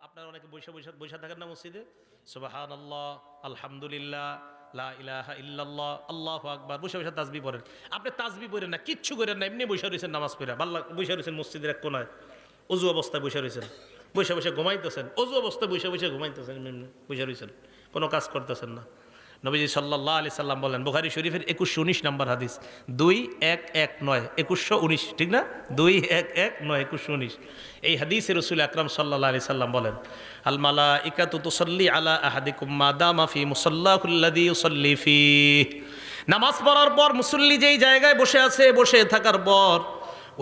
আপনারা অনেকে বসে থাকেন না মসজিদে, সুবহানাল্লাহ, আলহামদুলিল্লাহ, লা ইলাহা ইল্লাল্লাহ, আল্লাহু আকবার, বসে তাসবিহ পড়েন। আপনি তাসবিহ পড়েন না, কিচ্ছু করেন না, এমনি বসে রয়েছেন নামাজ পড়ে, বসে রয়েছেন মসজিদের এক কোনায়, অজু অবস্থায় বসে রয়েছেন, বসে ঘুমাইতেছেন, অজু অবস্থায় বসে ঘুমাইতেছেন, এমনি বসে রয়েছেন, কোনো কাজ করতেছেন না। নবীজি সাল্লাল্লাহু আলাইহি সাল্লাম বলেন, বুখারী শরীফের 2119 নম্বর হাদিস, 2119, 2119, ঠিক না? 2119, 2119, এই হাদিসে রাসূল আকরাম সাল্লাল্লাহু আলাইহি সাল্লাম বলেন, আল মালাইকাতু তুসাল্লি আলা আহাদিকুম মা দামা ফি মুসাল্লাহুল্লাযী ইউসাল্লি ফীহ। নামাজ পড়ার পর মুসল্লি যেই জায়গায় বসে আছে, বসে থাকার পর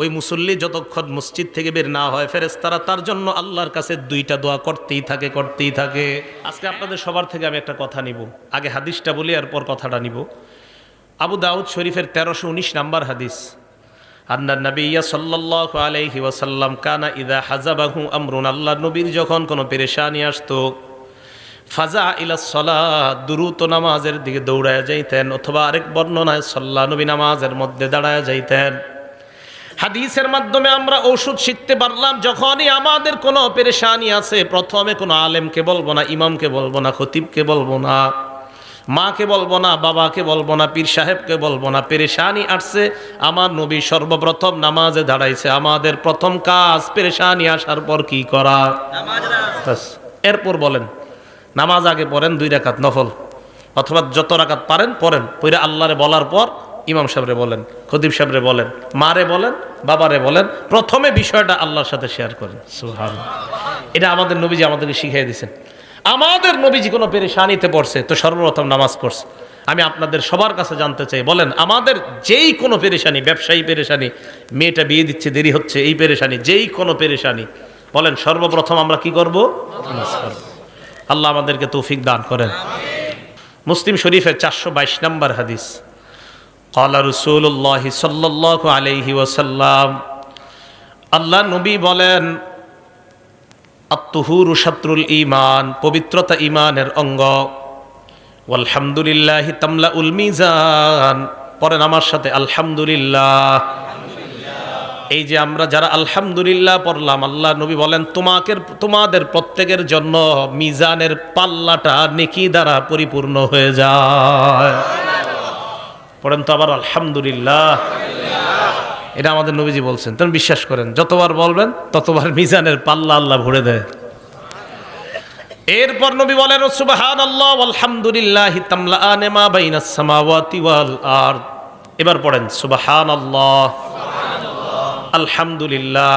ওই মুসল্লি যতক্ষণ মসজিদ থেকে বের না হয়, ফেরেশতারা তার জন্য আল্লাহর কাছে দুইটা দোয়া করতেই থাকে। আজকে আপনাদের সবার থেকে আমি একটা কথা নিব, আগে হাদিসটা বলি এরপর কথাটা নিব। আবু দাউদ শরীফের 1319 নাম্বার হাদিস, আন্না নবিয়্যা সাল্লাল্লাহু আলাইহি ওয়াসাল্লাম কানা ইযা হাযাবাহু আমরুন, আল্লাহ নবীর যখন কোনো পেরেশানি আসতো, ফাজা ইলাস সালাত, দ্রুত নামাজের দিকে দৌড়ায় যাইতেন, অথবা আরেক বর্ণনায় সাল্লা, নবী নামাজের মধ্যে দাঁড়ায় যাইতেন। হাদিসের মাধ্যমে আমরা ঔষধ শিখতে পারলাম, যখনই আমাদের কোনো পেরেশানি আছে, প্রথমে কোনো আলেমকে বলবো না, ইমামকে বলবো না, খতিবকে বলবো না, মাকে বলবো না, বাবাকে বলবো না, পীর সাহেবকে বলবো না। পেরেশানি আসছে, আমার নবী সর্বপ্রথম নামাজে দাঁড়াইছে। আমাদের প্রথম কাজ পেরেশানি আসার পর কি করা? এরপর বলেন নামাজ আগে পড়েন 2 রাকাত নফল, অথবা যত রাকাত পারেন পড়েন, পড়ে আল্লাহরে বলার পর ইমাম সাহেবরে বলেন, খতিব সাহেবরে বলেন, মারে বলেন, বাবারে বলেন, প্রথমে বিষয়টা আল্লাহর সাথে শেয়ার করেন। সুবহানাল্লাহ, এটা আমাদের নবীজি আমাদেরকে শিখিয়ে দিয়েছেন। আমাদের নবীজি কোনো পেরেশানিতে পড়ছে তো সর্বপ্রথম নামাজ পড়ছে। আমি আপনাদের সবার কাছে জানতে চাই, বলেন আমাদের যেই কোনো পেরেশানি, ব্যবসায়ী পেরেশানি, মেয়েটা বিয়ে দিচ্ছে দেরি হচ্ছে, এই পেরেশানি, যেই কোনো পেরেশানি, বলেন সর্বপ্রথম আমরা কি করব? নামাজ পড়ব। আল্লাহ আমাদেরকে তৌফিক দান করেন। মুসলিম শরীফের 422 নম্বর হাদিস, ক্বালা রাসূলুল্লাহ সাল্লাল্লাহু আলাইহি ওয়াসাল্লাম, আল্লাহ নবী বলেন, আত-তুহুরু শাত্রুল ঈমান, পবিত্রতা ঈমানের অঙ্গ, ওয়াল হামদুলিল্লাহি তামলাউল মিজান, পড়েন আমার সাথে আলহামদুলিল্লাহ। এই যে আমরা যারা আলহামদুলিল্লাহ পড়লাম, আল্লাহ নবী বলেন তোমাদের প্রত্যেকের জন্য মিজানের পাল্লাটা নেকি দ্বারা পরিপূর্ণ হয়ে যায়। পড়েন তো আবার আলহামদুলিল্লাহ। এটা আমাদের নবীজি বলছেন, তুমি বিশ্বাস করেন, যতবার বলবেন ততবার মিজানের পাল্লা আল্লাহ ভরে দেয়। এরপর নবী বলেন, সুবহানাল্লাহ ওয়াল হামদুলিল্লাহি তামলাআন মা বাইনাস সামাওয়াতি ওয়াল আরদ। এবার পড়েন সুবহানাল্লাহ, আলহামদুলিল্লাহ,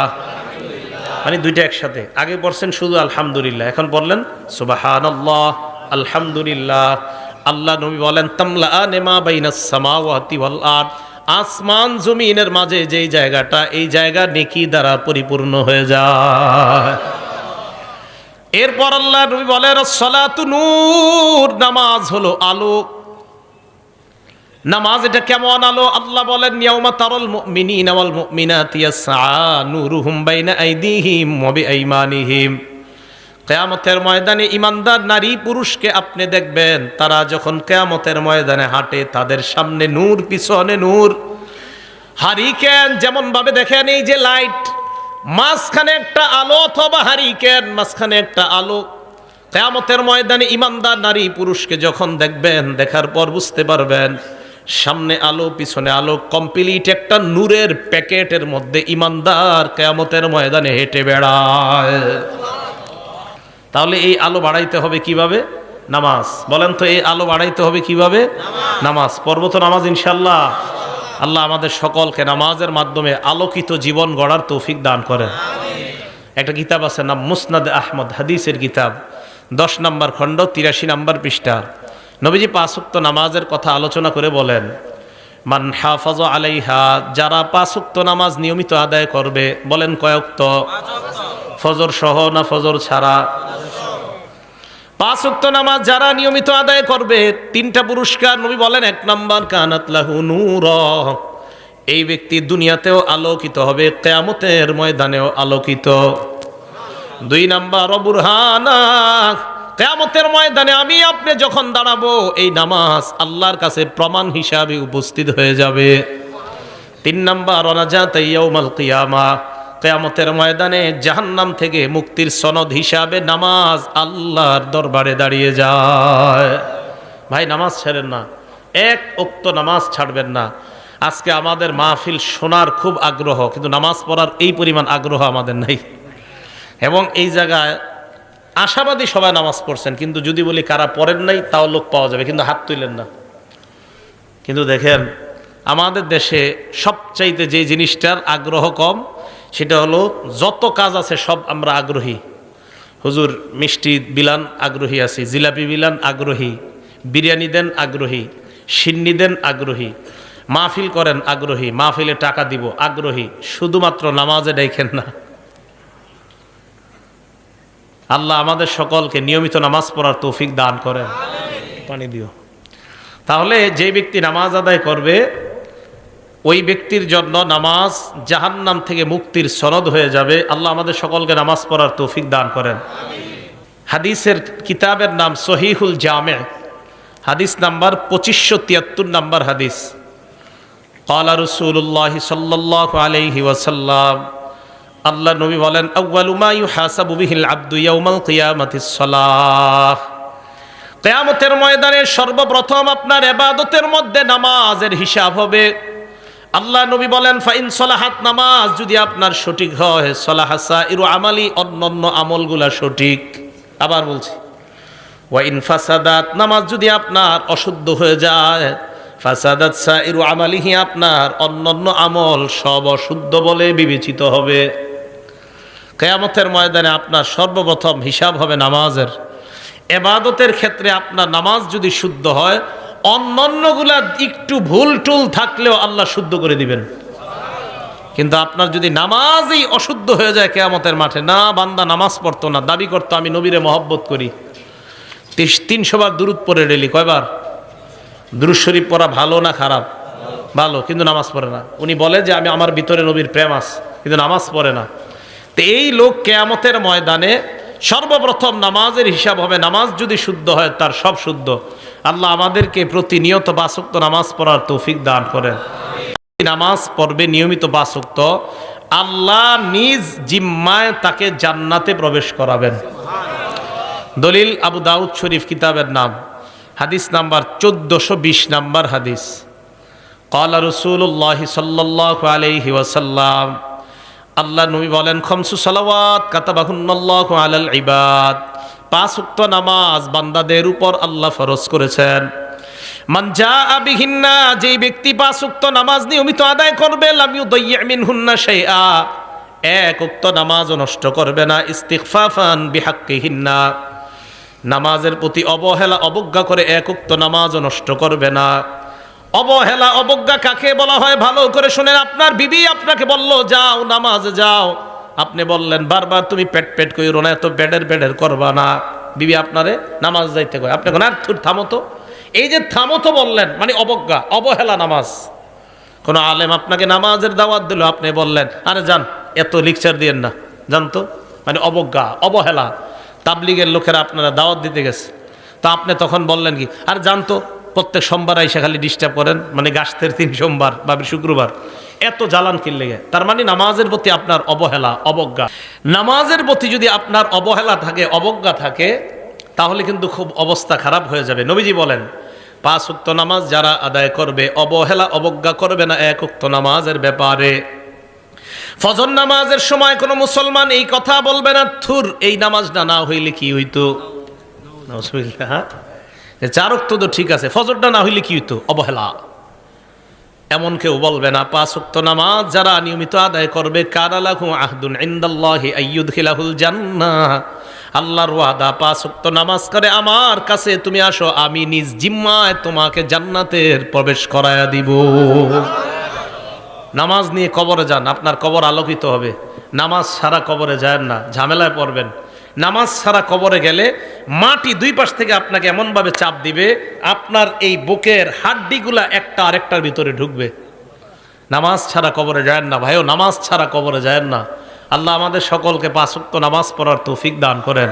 মানে দুইটা একসাথে। আগে পড়ছেন শুধু আলহামদুলিল্লাহ, এখন বললেন সুবহানাল্লাহ, আলহামদুলিল্লাহ। আল্লাহ নবী বলেন, তামলাআন মা বাইনাস সামাওয়াতি ওয়াল আরদ, আসমান জমিনের মাঝে যেই জায়গাটা, এই জায়গা নেকি দ্বারা পরিপূর্ণ হয়ে যায়। এরপর আল্লাহ নবী বলেন, আসসালাতু নূর, নামাজ হলো আলো। নামাজ এটা কেমন আলো? আল্লাহ বলেন, ইয়াউমা তারাল মুমিনিনা ওয়াল মুমিনাতি ইয়াসআ নূরুহুম বাইনা আইদিহিম ওয়া বিআইমানিহিম। কিয়ামতের ময়দানে ইমানদার নারী পুরুষকে আপনি দেখবেন, তারা যখন কিয়ামতের ময়দানে হাঁটে, তাদের সামনে নূর, পিছনে নূর। হারিকেন যেমন ভাবে দেখেন, এই যে লাইট, মাঝখানে একটা আলো, অথবা হারিকেন মাঝখানে একটা আলো। কিয়ামতের ময়দানে ইমানদার নারী পুরুষকে যখন দেখবেন, দেখার পর বুঝতে পারবেন সামনে আলো, পিছনে আলো, কমপ্লিট একটা নূরের প্যাকেটের মধ্যে ইমানদার কিয়ামতের ময়দানে হেঁটে বেড়ায়। তাহলে এই আলো বাড়াইতে হবে কিভাবে? নামাজ। বলেন তো এই আলো বাড়াইতে হবে কিভাবে? নামাজ। পড়ব তো নামাজ ইনশাআল্লাহ। আল্লাহ আমাদের সকলকে নামাজের মাধ্যমে আলোকিত জীবন গড়ার তৌফিক দান করেন। একটা কিতাব আছে নাম মুসনাদ আহমদ, হাদিসের কিতাব, 10 নম্বর খণ্ড, 83 নম্বর পৃষ্ঠা। নবীজি 5 ওয়াক্ত নামাজের কথা আলোচনা করে বলেন, মান হাফাযা আলাইহা, যারা 5 ওয়াক্ত নামাজ নিয়মিত আদায় করবে। বলেন কয় ওয়াক্ত? ফজর সহ না ফজর ছাড়া? 5 ওয়াক্ত নামাজ যারা নিয়মিত আদায় করবে, 3টা পুরস্কার নবী বলেন। 1 নাম্বার, কানাত লাহু নূর, এই ব্যক্তি দুনিয়াতেও আলোকিত হবে, কিয়ামতের ময়দানেও আলোকিত। 2 নাম্বার, বুরহানা, কিয়ামতের ময়দানে আমি আপনি যখন দাঁড়াবো, এই নামাজ আল্লাহর কাছে প্রমাণ হিসাবে উপস্থিত হয়ে যাবে। 3 নাম্বার, নাজাত ইয়াউমাল কিয়ামা, কিয়ামতের ময়দানে জাহান্নাম থেকে মুক্তির সনদ হিসাবে নামাজ আল্লাহর দরবারে দাঁড়িয়ে যায়। ভাই নামাজ ছাড়েন না, এক ওক্ত নামাজ ছাড়বেন না। আজকে আমাদের মাহফিল শোনার খুব আগ্রহ, কিন্তু নামাজ পড়ার এই পরিমাণ আগ্রহ আমাদের নাই। এবং এই জায়গায় আশাবাদী সবাই নামাজ পড়ছেন, কিন্তু যদি বলি কারা পড়েন নাই তাও লোক পাওয়া যাবে, কিন্তু হাত তুলেন না। কিন্তু দেখেন আমাদের দেশে সবচাইতে যে জিনিসটার আগ্রহ কম, সেটা হলো যত কাজ আছে সব আমরা আগ্রহী। হুজুর মিষ্টি বিলান আগ্রহী আছি, জিলাপি বিলান আগ্রহী, বিরিয়ানি দেন আগ্রহী, সিন্নি দেন আগ্রহী, মাহফিল করেন আগ্রহী, মাহফিলে টাকা দিব আগ্রহী, শুধুমাত্র নামাজে দেখেন না। আল্লাহ আমাদের সকলকে নিয়মিত নামাজ পড়ার তৌফিক দান করেন। পানি দিও। তাহলে যে ব্যক্তি নামাজ আদায় করবে ওই ব্যক্তির জন্য নামাজ জাহান্নাম থেকে মুক্তির সনদ হয়ে যাবে। আল্লাহ আমাদের সকলকে নামাজ পড়ার তৌফিক দান করেন। হাদিসের কিতাবের নাম সহিহুল জামে, হাদিস নাম্বার 2573 নাম্বার হাদিস। ক্বালা রাসূলুল্লাহ সাল্লাল্লাহু আলাইহি ওয়াসাল্লাম, আল্লাহ নবী বলেন, আউয়ালু মা ইউহাসাবু বিহিল আবদু ইয়াউমাল কিয়ামাতিস সালাহ। কিয়ামতের ময়দানে সর্বপ্রথম আপনার ইবাদতের মধ্যে নামাজের হিসাব হবে। আল্লাহ নবী বলেন, ফাইন সলাহাত, নামাজ যদি আপনার সঠিক হয়, সলাহা সাইরু আমালি, অন্যান্য আমলগুলা সঠিক। আবার বলছি, ওয়া ইন ফাসাদাত, নামাজ যদি আপনার অশুদ্ধ হয়ে যায়, ফাসাদাত সাইরু আমালিহি, আপনার অন্যান্য আমল সব অশুদ্ধ বলে বিবেচিত হবে। কিয়ামতের ময়দানে আপনার সর্বপ্রথম হিসাব হবে নামাজের। ইবাদতের ক্ষেত্রে আপনার নামাজ যদি শুদ্ধ হয়, অন্যান্যগুলা একটু ভুল টুল থাকলেও আল্লাহ শুদ্ধ করে দিবেন। কিন্তু আপনার যদি নামাজই অশুদ্ধ হয়ে যায় কিয়ামতের মাঠে, না বান্দা নামাজ পড়তো না, দাবি করতো আমি নবীরে মহব্বত করি, 300 বার দুরূদ পড়ে ডেলি, কয়বার দুরূদ শরীফ পড়া ভালো না খারাপ? ভালো, কিন্তু নামাজ পড়ে না। উনি বলে যে আমি আমার ভিতরে নবীর প্রেম আছে, কিন্তু নামাজ পড়ে না। তো এই লোক কিয়ামতের ময়দানে সর্বপ্রথম নামাজের হিসাব হবে। নামাজ যদি শুদ্ধ হয় তার সব শুদ্ধ। আল্লাহ আমাদেরকে প্রতিনিয়ত 5 ওয়াক্ত নামাজ পড়ার তৌফিক দান করেন। নামাজ পড়বে নিয়মিত 5 ওয়াক্ত, আল্লাহ নিজ জিম্মায় তাকে জান্নাতে প্রবেশ করাবেন। দলিল আবু দাউদ শরীফ কিতাবের নাম, হাদিস নাম্বার 1420 নাম্বার হাদিস। ক্বালা রাসূলুল্লাহ সাল্লাল্লাহু আলাইহি ওয়াসাল্লাম, আল্লাহ নবী বলেন, খামসু সালাওয়াত কাতাবাহুন্নাল্লাহু আলাল ইবাদ, 5 ওয়াক্ত নামাজ বান্দাদের উপর আল্লাহ ফরজ করেছেন। মান জাআ বিহিন্না, যেই ব্যক্তি 5 ওয়াক্ত নামাজ নিয়মিত আদায় করবে, লাম ইউদাইয়্যি মিনহুন্না শাইআ, 1 ওয়াক্ত নামাজও নষ্ট করবে না। ইস্তিগফাফান বিহাক্কিহিন্না, নামাজের প্রতি অবহেলা অবজ্ঞা করে 1 ওয়াক্ত নামাজও নষ্ট করবে না। অবহেলা অবজ্ঞা কাকে বলা হয় ভালো করে শুনেন। আপনার বিবি আপনাকে বলল যাও নামাজে যাও, আপনি বললেন বারবার তুমি পেট পেট কইরো না, এত বেডের করবা না। বিবি আপনারে নামাজ যাইতে কয়, আপনি কোন আর থামো তো। এই যে থামো তো বললেন মানে অবজ্ঞা, অবহেলা নামাজ। কোন আলেম আপনাকে নামাজের দাওয়াত দিল, আপনি বললেন আরে যান, এত লেকচার দিয়েন না, জানতো, মানে অবজ্ঞা অবহেলা। তাবলিগের লোকেরা আপনারা দাওয়াত দিতে গেছে, তা আপনি তখন বললেন কি, আর জানতো প্রত্যেক সোমবার আইসা খালি ডিস্টার্ব করেন, মানে গাছের 3 সোমবার বা শুক্রবার, এত জ্বালান কিনলে গে। তার মানে নামাজের প্রতি আপনার অবহেলা অবজ্ঞা। নামাজের প্রতি যদি আপনার অবহেলা থাকে অবজ্ঞা থাকে, তাহলে কিন্তু খুব অবস্থা খারাপ হয়ে যাবে। নবীজি বলেন 5 ওয়াক্ত নামাজ যারা আদায় করবে, অবহেলা অবজ্ঞা করবে না 1 ওয়াক্ত নামাজের ব্যাপারে। ফজর নামাজের সময় কোনো মুসলমান এই কথা বলবে না, থুর এই নামাজটা না হইলে কি হইতো। 4 ওয়াক্ত তো ঠিক আছে, ফজরটা না হইলে কি হইতো, অবহেলা। এমন কেউ বলবে না। 5 ওয়াক্ত নামাজ যারা নিয়মিত আদায় করবে, কানা লাহু আহদুন ইনদাল্লাহি আইয়ুদখিলাহুল জান্নাহ, আল্লাহর ওয়াদা 5 ওয়াক্ত নামাজ করে আমার কাছে তুমি আসো, আমি নিজ জিম্মায় তোমাকে জান্নাতের প্রবেশ করায়া দিব। নামাজ নিয়ে কবরে যান, আপনার কবর আলোকিত হবে। নামাজ ছাড়া কবরে যায় না, ঝামেলায় পড়বেন। নামাজ ছাড়া কবরে গেলে মাটি 2 পাশ থেকে আপনাকে এমনভাবে চাপ দিবে, আপনার এই বুকের হাড্ডিগুলা একটা আরেকটার ভিতরে ঢুকবে। নামাজ ছাড়া কবরে যায় না ভাইও, নামাজ ছাড়া কবরে যায় না। আল্লাহ আমাদের সকলকে 5 ওয়াক্ত নামাজ পড়ার তৌফিক দান করেন।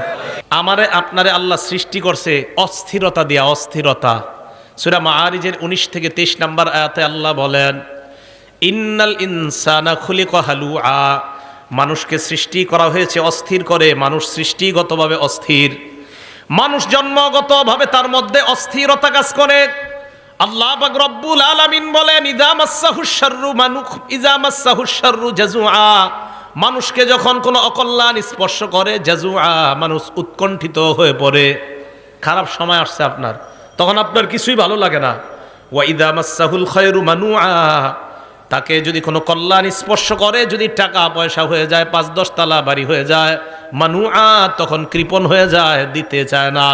আমারে আপনারে আল্লাহ সৃষ্টি করছে অস্থিরতা দিয়া, অস্থিরতা। সূরা মাআরিজের 19 থেকে 23 নম্বর আয়াতে আল্লাহ বলেন, ইন্নাল ইনসানা খুলিকা হালুআ, মানুষকে সৃষ্টি করা হয়েছে অস্থির করে, মানুষ সৃষ্টিগতভাবে অস্থির, মানুষ জন্মগতভাবে তার মধ্যে অস্থিরতা কাজ করে। আল্লাহ পাক রব্বুল আলামিন বলেন ইযা মাসসাহুশ শাররু জাজুআ, মানুষকে যখন কোনো অকল্যাণ স্পর্শ করে জাজুআ, মানুষ উৎকণ্ঠিত হয়ে পড়ে। খারাপ সময় আসছে আপনার, তখন আপনার কিছুই ভালো লাগে না। ওয়া ইযা মাসসাহুল খায়রু মানুআ, তাকে যদি কোনো কল্যাণ স্পর্শ করে, যদি টাকা পয়সা হয়ে যায়, ৫-১০ তালা বাড়ি হয়ে যায়, মানুআ, তখন কৃপণ হয়ে যায়, দিতে চায় না।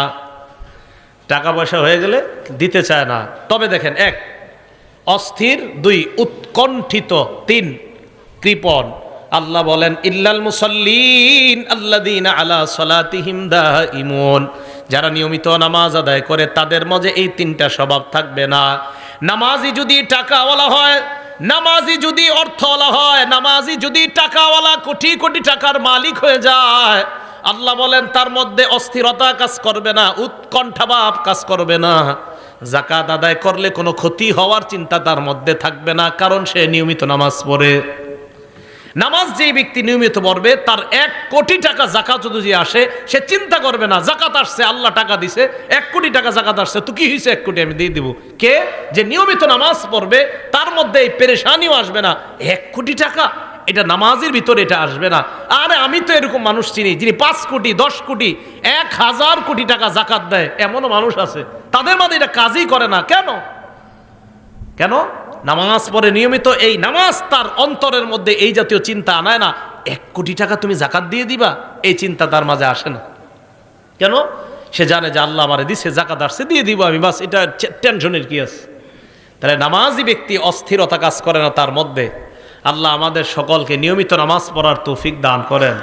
টাকা পয়সা হয়ে গেলে দিতে চায় না। তবে দেখেন, ১ অস্থির, ২ উৎকণ্ঠিত, ৩ কৃপণ। আল্লাহ বলেন ইল্লাল মুসাল্লিন আল্লাযীনা আলা সালাতিহিম দাঈমুন, যারা নিয়মিত নামাজ আদায় করে তাদের মাঝে এই ৩টা স্বভাব থাকবে না। নামাজি যদি টাকাওয়ালা হয়, নামাজি যদি অর্থওয়ালা হয়, নামাজি যদি টাকাওয়ালা কোটি কোটি টাকার মালিক হয়ে যায়, আল্লাহ বলেন তার মধ্যে অস্থিরতা কাজ করবে না, উৎকণ্ঠাভাব কাজ করবে না। যাকাত আদায় করলে কোনো ক্ষতি হওয়ার চিন্তা তার মধ্যে থাকবে না, কারণ সে নিয়মিত নামাজ পড়ে। নামাজ যেই ব্যক্তি নিয়মিত পড়বে, তার ১ কোটি টাকা যাকাত যদি আসে, সে চিন্তা করবে না যাকাত আসছে, আল্লাহ টাকা দিছে, ১ কোটি টাকা যাকাত আসছে, তো কি হয়েছে, ১ কোটি আমি দিয়ে দিব। কে যে নিয়মিত নামাজ পড়বে, তার মধ্যে এই পেরেশানিও আসবে না। ১ কোটি টাকা, এটা নামাজের ভিতরে এটা আসবে না। আরে আমি তো এরকম মানুষ চিনি যিনি ৫ কোটি ১০ কোটি ১,০০০ কোটি টাকা যাকাত দেয়, এমনও মানুষ আছে। তাদের মধ্যে এটা কাজই করে না। কেন? কেন? নামাজ পড়ে নিয়মিত, এই নামাজ তার অন্তরের মধ্যে এই জাতীয় চিন্তা আনায় না। ১ কোটি টাকা তুমি যাকাত দিয়ে দিবা, এই চিন্তা তার মাঝে আসে না। কেন? সে জানে যে আল্লাহ আমারে দিছে, যাকাত আসছে, দিয়ে দিব আমি, বাস, এটা টেনশনের কি আছে। তাহলে নামাজি ব্যক্তি অস্থিরতা কাজ করে না তার মধ্যে। আল্লাহ আমাদের সকলকে নিয়মিত নামাজ পড়ার তৌফিক দান করেন।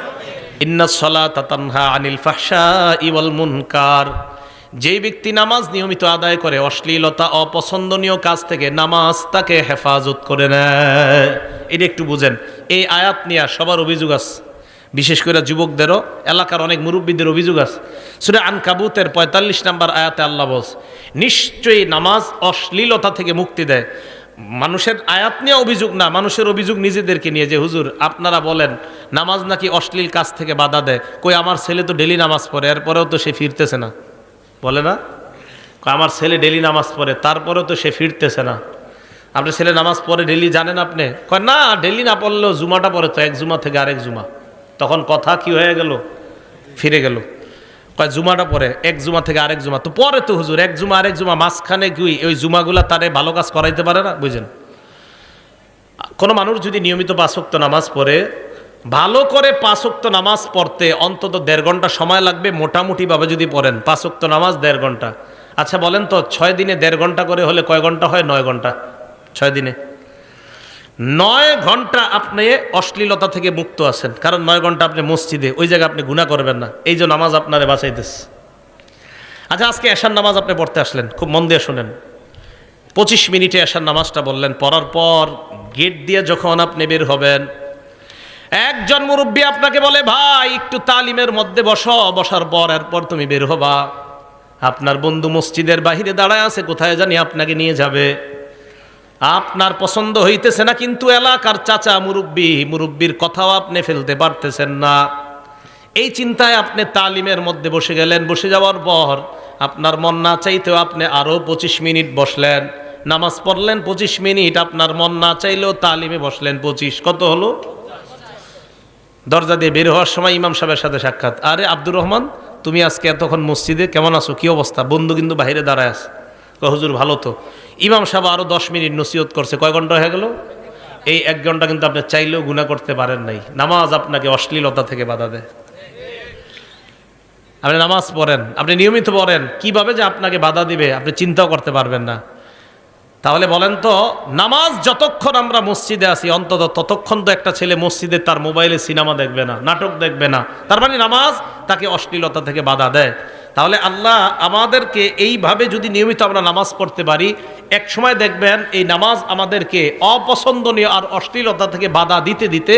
ইন্নাস সালাতা তানহা আনিল ফাহশাই ওয়াল মুনকার, যেই ব্যক্তি নামাজ নিয়মিত আদায় করে, অশ্লীলতা অপছন্দনীয় কাজ থেকে নামাজ তাকে হেফাজত করে নেয়। এটা একটু বুঝেন। এই আয়াত নিয়ে সবার অভিযোগ আছে, বিশেষ করে যুবকদেরও, এলাকার অনেক মুরব্বীদের অভিযোগ আছে। সূরা আনকাবুতের ৪৫ নম্বর আয়াতে আল্লাহ বলছে, নিশ্চয়ই নামাজ অশ্লীলতা থেকে মুক্তি দেয়। মানুষের আয়াত নিয়ে অভিযোগ না, মানুষের অভিযোগ নিজেদেরকে নিয়ে, যে হুজুর আপনারা বলেন নামাজ নাকি অশ্লীল কাজ থেকে বাধা দেয়। কই, আমার ছেলে তো ডেলি নামাজ পড়ে, এরপরেও তো সে ফিরতেছে না। বলে না, আমার ছেলে ডেলি নামাজ পড়ে, তারপরেও তো সে ফিরতেছে না। আপনার ছেলে নামাজ পড়ে ডেলি, জানেন আপনি? কয় না, ডেলি না পড়লেও জুমাটা পড়ে তো, ১ জুমা থেকে আরেক জুমা। তখন কথা কি হয়ে গেল, ফিরে গেল। কয় জুমাটা পড়ে ১ জুমা থেকে আরেক জুমা, তো পরে তো হুজুর ১ জুমা আরেক জুমা, মাঝখানে কি ওই জুমাগুলা তারে ভালো কাজ করাইতে পারে না? বুঝেন, কোনো মানুষ যদি নিয়মিত ৫ ওয়াক্ত নামাজ পড়ে, ভালো করে ৫ ওয়াক্ত নামাজ পড়তে অন্তত ১.৫ ঘন্টা সময় লাগবে, মোটামুটিভাবে যদি পড়েন ৫ ওয়াক্ত নামাজ ১.৫ ঘন্টা। আচ্ছা বলেন তো, ৬ দিনে ১.৫ ঘন্টা করে হলে কয় ঘন্টা হয়? ৯ ঘন্টা। ৬ দিনে ৯ ঘন্টা আপনি অশ্লীলতা থেকে মুক্ত আছেন, কারণ ৯ ঘন্টা আপনি মসজিদে, ওই জায়গায় আপনি গুনাহ করবেন না। এই যে নামাজ আপনারে বাঁচাইতেছে। আচ্ছা, আজকে এশার নামাজ আপনি পড়তে আসলেন, খুব মন দিয়ে শোনেন। ২৫ মিনিটে এশার নামাজটা বললেন, পড়ার পর গেট দিয়ে যখন আপনি বের হবেন, একজন মুরব্বী আপনাকে বলে, ভাই একটু তালিমের মধ্যে বসো, বসার পর এরপর তুমি বের হবা। আপনার বন্ধু মসজিদের বাহিরে দাঁড়ায় আছে, কোথায় জানি আপনাকে নিয়ে যাবে। আপনার পছন্দ হইতেছে না, কিন্তু এলাকার চাচা মুরব্বীর কথাও আপনি ফেলতে পারতেছেন না। এই চিন্তায় আপনি তালিমের মধ্যে বসে গেলেন। বসে যাওয়ার পর আপনার মন না চাইতেও আপনি আরও ২৫ মিনিট বসলেন, নামাজ পড়লেন ২৫ মিনিট, আপনার মন না চাইলেও তালিমে বসলেন ২৫, কত হলো? দরজা দিয়ে বের হওয়ার সময় ইমাম সাহেবের সাথে সাক্ষাৎ, আরে আব্দুর রহমান, তুমি আজকে এতক্ষণ মসজিদে, কেমন আছো, কি অবস্থা? বন্ধু কিন্তু বাইরে দাঁড়ায় আছে। হুজুর ভালো তো। ইমাম সাহেব আরো ১০ মিনিট নসিহত করছে, কয় ঘন্টা হয়ে গেল? এই ১ ঘন্টা কিন্তু আপনি চাইলেও গুনাহ করতে পারেন নাই। নামাজ আপনাকে অশ্লীলতা থেকে বাধা দেয়। আপনি নামাজ পড়েন, আপনি নিয়মিত পড়েন, কিভাবে যে আপনাকে বাধা দিবে আপনি চিন্তাও করতে পারবেন না। তাহলে বলেন তো, নামাজ যতক্ষণ আমরা মসজিদে আছি, অন্তত ততক্ষণ তো একটা ছেলে মসজিদে তার মোবাইলে সিনেমা দেখবে না, নাটক দেখবে না। তার মানে নামাজ তাকে অশ্লীলতা থেকে বাধা দেয়। তাহলে আল্লাহ আমাদেরকে এইভাবে যদি নিয়মিত আমরা নামাজ পড়তে পারি, এক সময় দেখবেন এই নামাজ আমাদেরকে অপছন্দনীয় আর অশ্লীলতা থেকে বাধা দিতে দিতে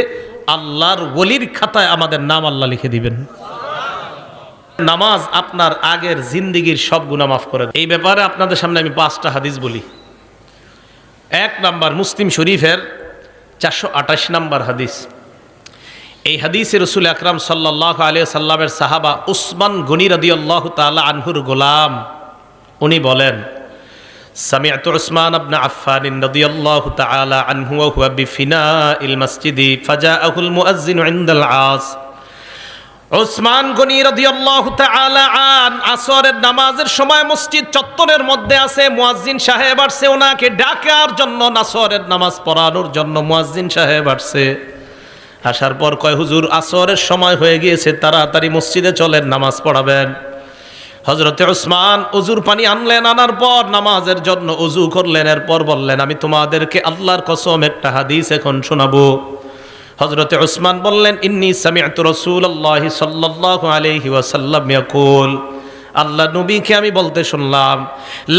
আল্লাহর ওলির খাতায় আমাদের নাম আল্লাহ লিখে দিবেন। নামাজ আপনার আগের জিন্দিগির সব গুনাহ মাফ করে দেয়। এই ব্যাপারে আপনাদের সামনে আমি 5টা হাদিস বলি। ১ নাম্বার, মুসলিম শরীফের ৪২৮ নাম্বার হাদিস। এই হাদিসে রাসূল আকরাম সাল্লাল্লাহু আলাইহি সাল্লামের সাহাবা উসমান গনি রাদিয়াল্লাহু তাআলা আনহুর গোলাম, উনি বলেন সামি'তু উসমান ইবনে আফফান রাদিয়াল্লাহু তাআলা আনহু ওয়া হুয়া বিফিনাইল মসজিদি ফাজাআহুল মুয়াজ্জিন ইনদাল আস। উসমান গনি রাদিয়াল্লাহু তাআলা আন আসরের নামাজের সময় মসজিদ চত্বরের মধ্যে আছে, মুয়াজ্জিন সাহেব আসছে ওনাকে ডাকার জন্য, আসরের নামাজ পড়ানোর জন্য মুয়াজ্জিন সাহেব আসছে। আসার পর কয়, হুজুর আসরের সময় হয়ে গিয়েছে, তাড়াতাড়ি মসজিদে চলেন, নামাজ পড়াবেন। হযরতে উসমান ওযুর পানি আনলেন, আনার পর নামাজের জন্য ওযু করলেন, এরপর বললেন আমি তোমাদেরকে আল্লাহর কসম একটা হাদিস এখন শোনাবো। হযরতে উসমান বললেন ইন্নী সামি'তু রাসূলুল্লাহি সাল্লাল্লাহু আলাইহি ওয়াসাল্লাম ইয়াকুল, আল্লাহ নবীকে আমি বলতে শুনলাম,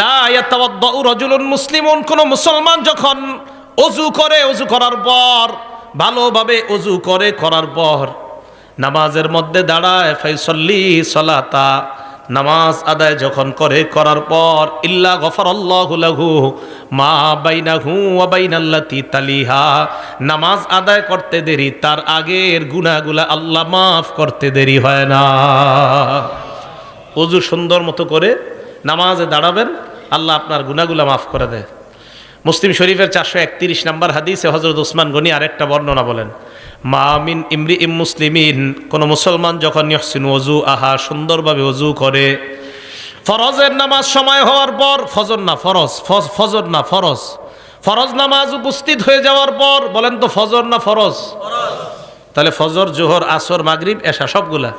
লা ইয়াতাওয়াদ্দাউ রাজুলুন মুসলিমুন, কোন মুসলমান যখন ওযু করে, ওযু করার পর ভালোভাবে ওযু করে, করার পর নামাজের মধ্যে দাঁড়ায়, ফাইসাল্লি সালাতা, নামাজ আদায় যখন করে, করার পর ইল্লা গফারাল্লাহু লাহু মা বাইনাহু ওয়া বাইনাল্লাতি তালিহা, নামাজ আদায় করতে দেরি, তার আগের গুনাহগুলা আল্লাহ মাফ করতে দেরি হয় না। ওযু সুন্দর মতো করে নামাজে দাঁড়াবেন, আল্লাহ আপনার গুনাহগুলা মাফ করে দেয়। মুসলিম শরীফের 431 নম্বর হাদিসে হযরত উসমান গনি আরেকটা বর্ণনা বলেন, মা মিন ইমরিইম মুসলিমিন, কোন মুসলমান যখন ইহসিনু ওযু আহা, সুন্দরভাবে ওযু করে, ফরজের নামাজ সময় হওয়ার পর, ফজর না ফরজ, ফজর না ফরজ, ফরজ নামাজ উপস্থিত হয়ে যাওয়ার পর, বলেন তো ফজর না ফরজ? তাহলে ফজর, জোহর, আসর, মাগরিব, এশা সবগুলা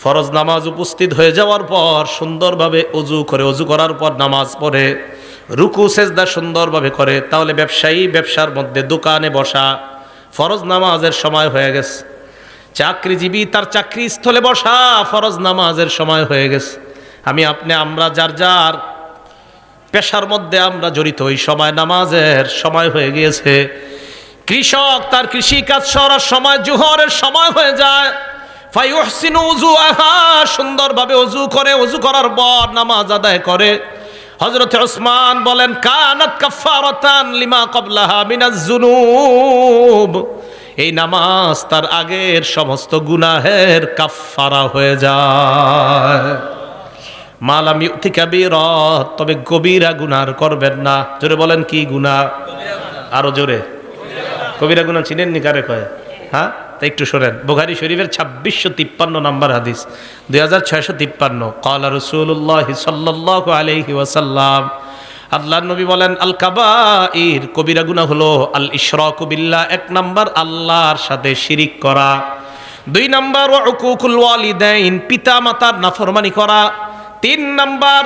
ফরজ নামাজ উপস্থিত হয়ে যাওয়ার পর সুন্দরভাবে ওযু করে, ওযু করার পর নামাজ পড়ে, রুকু সেজদা সুন্দরভাবে করে, তাহলে ব্যবসায়ী ব্যবসার মধ্যে দোকানে বসা, ফরজ নামাজের সময় হয়ে গেছে। চাকরিজীবী তার চাকরি স্থলে বসা, ফরজ নামাজের সময় হয়ে গেছে। আমি আপনি আমরা যার যার পেশার মধ্যে আমরা জড়িত, ওই সময় নামাজের সময় হয়ে গিয়েছে। কৃষক তার কৃষি কাজ করার সময়, জোহরের সময় হয়ে যায়, ফায়ুহসিনু উযুআহা, সুন্দরভাবে ওযু করে, ওযু করার পর নামাজ আদায় করে। হযরত উসমান বলেন কানাত কাফফারাতান লিমা ক্বাবলাহা মিনাজ যুনুব, এই নামাজ তার আগের সমস্ত গুনাহের কাফফারা হয়ে যায়। মালাম ইউতি কাবীরা, তবে কবিরা গুনাহ করবেন না। জোরে বলেন কি গুনাহ? আরো জোরে। কবিরা গুনাহ চিনেন নি কারে কয়? হ্যাঁ, তা একটু শোনেন। বুখারী শরীফের 2653 নম্বর হাদিস, 2653, ক্বালা রাসূলুল্লাহ সাল্লাল্লাহু আলাইহি ওয়াসাল্লাম, আল্লাহর নবী বলেন আল কাবাইর, কবিরা গুনাহ হলো আল ইশরাকু বিল্লাহ, 1 নাম্বার আল্লাহর সাথে শিরিক করা, 2 নাম্বার ওয়া উকুকুল ওয়ালিদাইন, পিতা মাতার নাফরমানি করা, 3 নাম্বার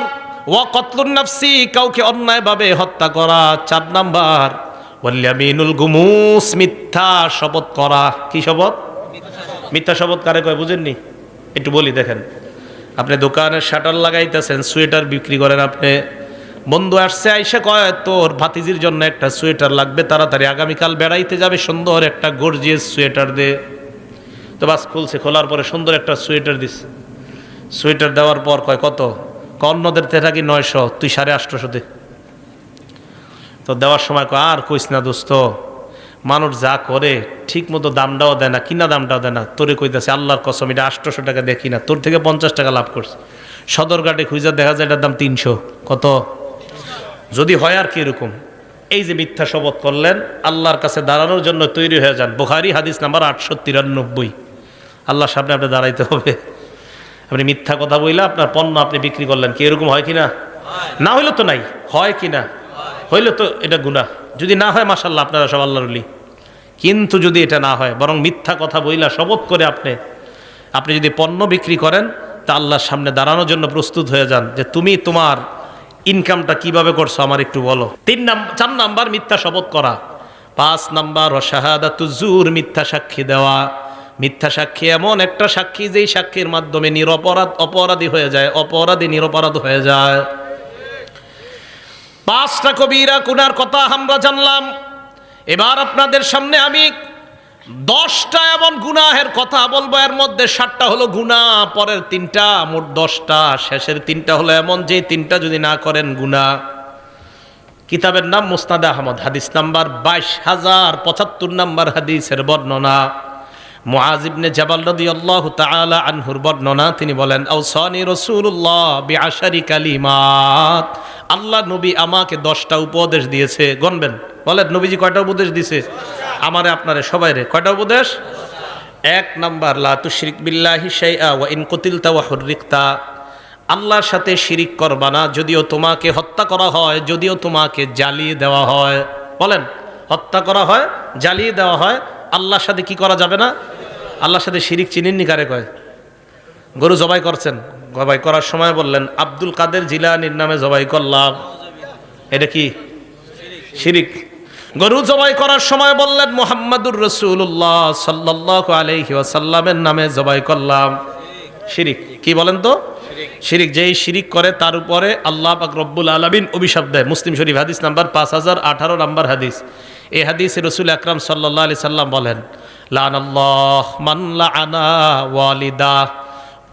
ওয়া কতলুন নাফসি, কাউকে অন্যায়ভাবে হত্যা করা, 4 নাম্বার ওয়াল ইয়ামিনুল গুমুস, মিথ্যা শপথ করা। কি শপথ? মিথ্যা শপথ কারে কয় বুঝেননি? একটু বলি, দেখেন, আপনি দোকানের শাটার লাগাইতেছেন, সোয়েটার বিক্রি করেন, আপনি বন্ধু আসছে, আইসা কয় তোর ভাতিজির জন্য একটা সোয়েটার লাগবে, তাড়াতাড়ি আগামীকাল বেড়াইতে যাবে, সুন্দর একটা গর্জিয়াস সোয়েটার দে। তো বাস খুলছে, খোলার পরে সুন্দর একটা সোয়েটার দিচ্ছে। সোয়েটার দেওয়ার পর কয় কত? অন্যদের থাকি 900, তুই 850 দে। তো দেওয়ার সময় কয় আর কইস না দোস্ত, মানুষ যা করে ঠিক মতো দামটাও দেয় না, কিনা দামটাও দেয় না, তোরে কইতাছে আল্লাহর কসম এটা 800 টাকা দেখি না, তোর থেকে 50 টাকা লাভ করছে। সদরঘাটে খুঁজে দেখা যায় এটার দাম 300। কত? যদি হয় আর কি এরকম। এই যে মিথ্যা শপথ করলেন, আল্লাহর কাছে দাঁড়ানোর জন্য তৈরি হয়ে যান। বুখারী হাদিস নাম্বার 893, আল্লাহর সামনে আপনি দাঁড়াইতে হবে। আপনি মিথ্যা কথা বইলা আপনার পণ্য আপনি বিক্রি করলেন, কি এরকম হয় কিনা? না হইলে তো নাই, হয় কিনা? হইলে তো এটা গুনাহ। যদি না হয় মাশাআল্লাহ, আপনারা সব আল্লাহর ওলি। কিন্তু যদি এটা না হয়, বরং মিথ্যা কথা বইলা শপথ করে আপনি যদি পণ্য বিক্রি করেন, তা আল্লাহর সামনে দাঁড়ানোর জন্য প্রস্তুত হয়ে যান যে তুমি তোমার ইনকামটা কিভাবে করছো আমার একটু বলো। 4 নাম্বার মিথ্যা শপথ করা। 5 নাম্বার শাহাদাতুজ জুর, মিথ্যা সাক্ষী দেওয়া। মিথ্যা সাক্ষী এমন একটা সাক্ষী যেই সাক্ষীর মাধ্যমে অপরাধী হয়ে যায়, অপরাধী নিরপরাধ হয়ে যায়। 5টা কবিরা গুনার কথা আমরা জানলাম। এবার আপনাদের সামনে আমি 10টা এমন গুনাহের কথা বলবো, এর মধ্যে 7টা হলো গুনাহ, পরের 3টা, মোট 10টা, শেষের 3টা হলো এমন যে 3টা যদি না করেন গুনাহ। কিতাবের নাম মুসনাদে আহমদ, হাদিস নাম্বার 22075 নাম্বার হাদিসের বর্ণনা। মুআজ ইবনে জাবাল রাদিয়াল্লাহু তাআলা আনহুর বর্ণনা, তিনি বলেন আওসানি রাসূলুল্লাহ বিআশারি কালিমাত, আল্লাহ নবী আমাকে 10টা উপদেশ দিয়েছে। গণবেন, বলেন নবীজি কয়টা উপদেশ দিয়েছে? আমারে আপনারে সবাইরে কয়টা উপদেশ? 1 নাম্বার, লা তুশরিক বিল্লাহি শাইআ ওয়া ইন কুতিলতা ওয়া হুররিকতা, আল্লাহর সাথে শিরিক করবা না, যদিও তোমাকে হত্যা করা হয়, যদিও তোমাকে জ্বালিয়ে দেওয়া হয়। বলেন, হত্যা করা হয়, জ্বালিয়ে দেওয়া হয়, আল্লাহর সাথে কি করা যাবে না? আল্লাহর সাথে শিরিক চিনেননি কারে কয়? গরু জবাই করছেন, জবাই করার সময় বললেন আব্দুল কাদের জিলানীর নামে জবাই করলাম, এটা কি শিরিক? গরু জবাই করার সময় বললেন মুহাম্মাদুর রাসূলুল্লাহ সাল্লাল্লাহু আলাইহি ওয়াসাল্লামের নামে জবাই করলাম, শিরিক। কি বলেন তো? শিরিক। যেই শিরিক করে তার উপরে আল্লাহ পাক রব্বুল আলামিন অভিশাপ দেয়। মুসলিম শরীফ হাদিস নাম্বার 5018 নাম্বার হাদিস। এই হাদিসে রাসূল আকরাম সাল্লাল্লাহু আলাইহি সাল্লাম বলেন, লানাল্লাহ মান লাআনা ওয়ালিদা,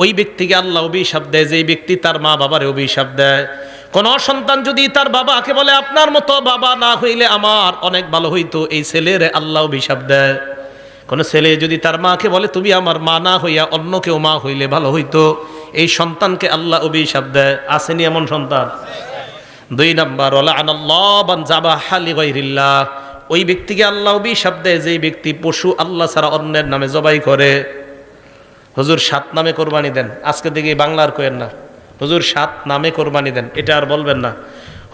ওই ব্যক্তিকে আল্লাহ অভিশাপ দেয় যেই ব্যক্তি তার মা বাবারে অভিশাপ দেয়। কোন সন্তান যদি তার বাবাকে বলে আপনার মতো বাবা না হইলে আমার অনেক ভালো হইতো, এই ছেলেরে আল্লাহ অভিশাপ দেয়। কোন ছেলে যদি তার মাকে বলে তুমি আমার মা না হইয়া অন্য কেউ মা হইলে ভালো হইতো, এই সন্তানকে আল্লাহ অভিশাপ দেয়। আসেনি এমন সন্তান? 2 নাম্বার, লাআনাল্লাহ মান যাবাহা লিগাইরিল্লাহ, ওই ব্যক্তিকে আল্লাহ অভিশাপ দেয় যেই ব্যক্তি পশু আল্লাহ ছাড়া অন্যের নামে জবাই করে। হুজুর 7 নামে কোরবানি দেন, আজকে থেকে বাংলার কোয়েন না। হুজুর 7 নামে কোরবানি দেন, এটা আর বলবেন না।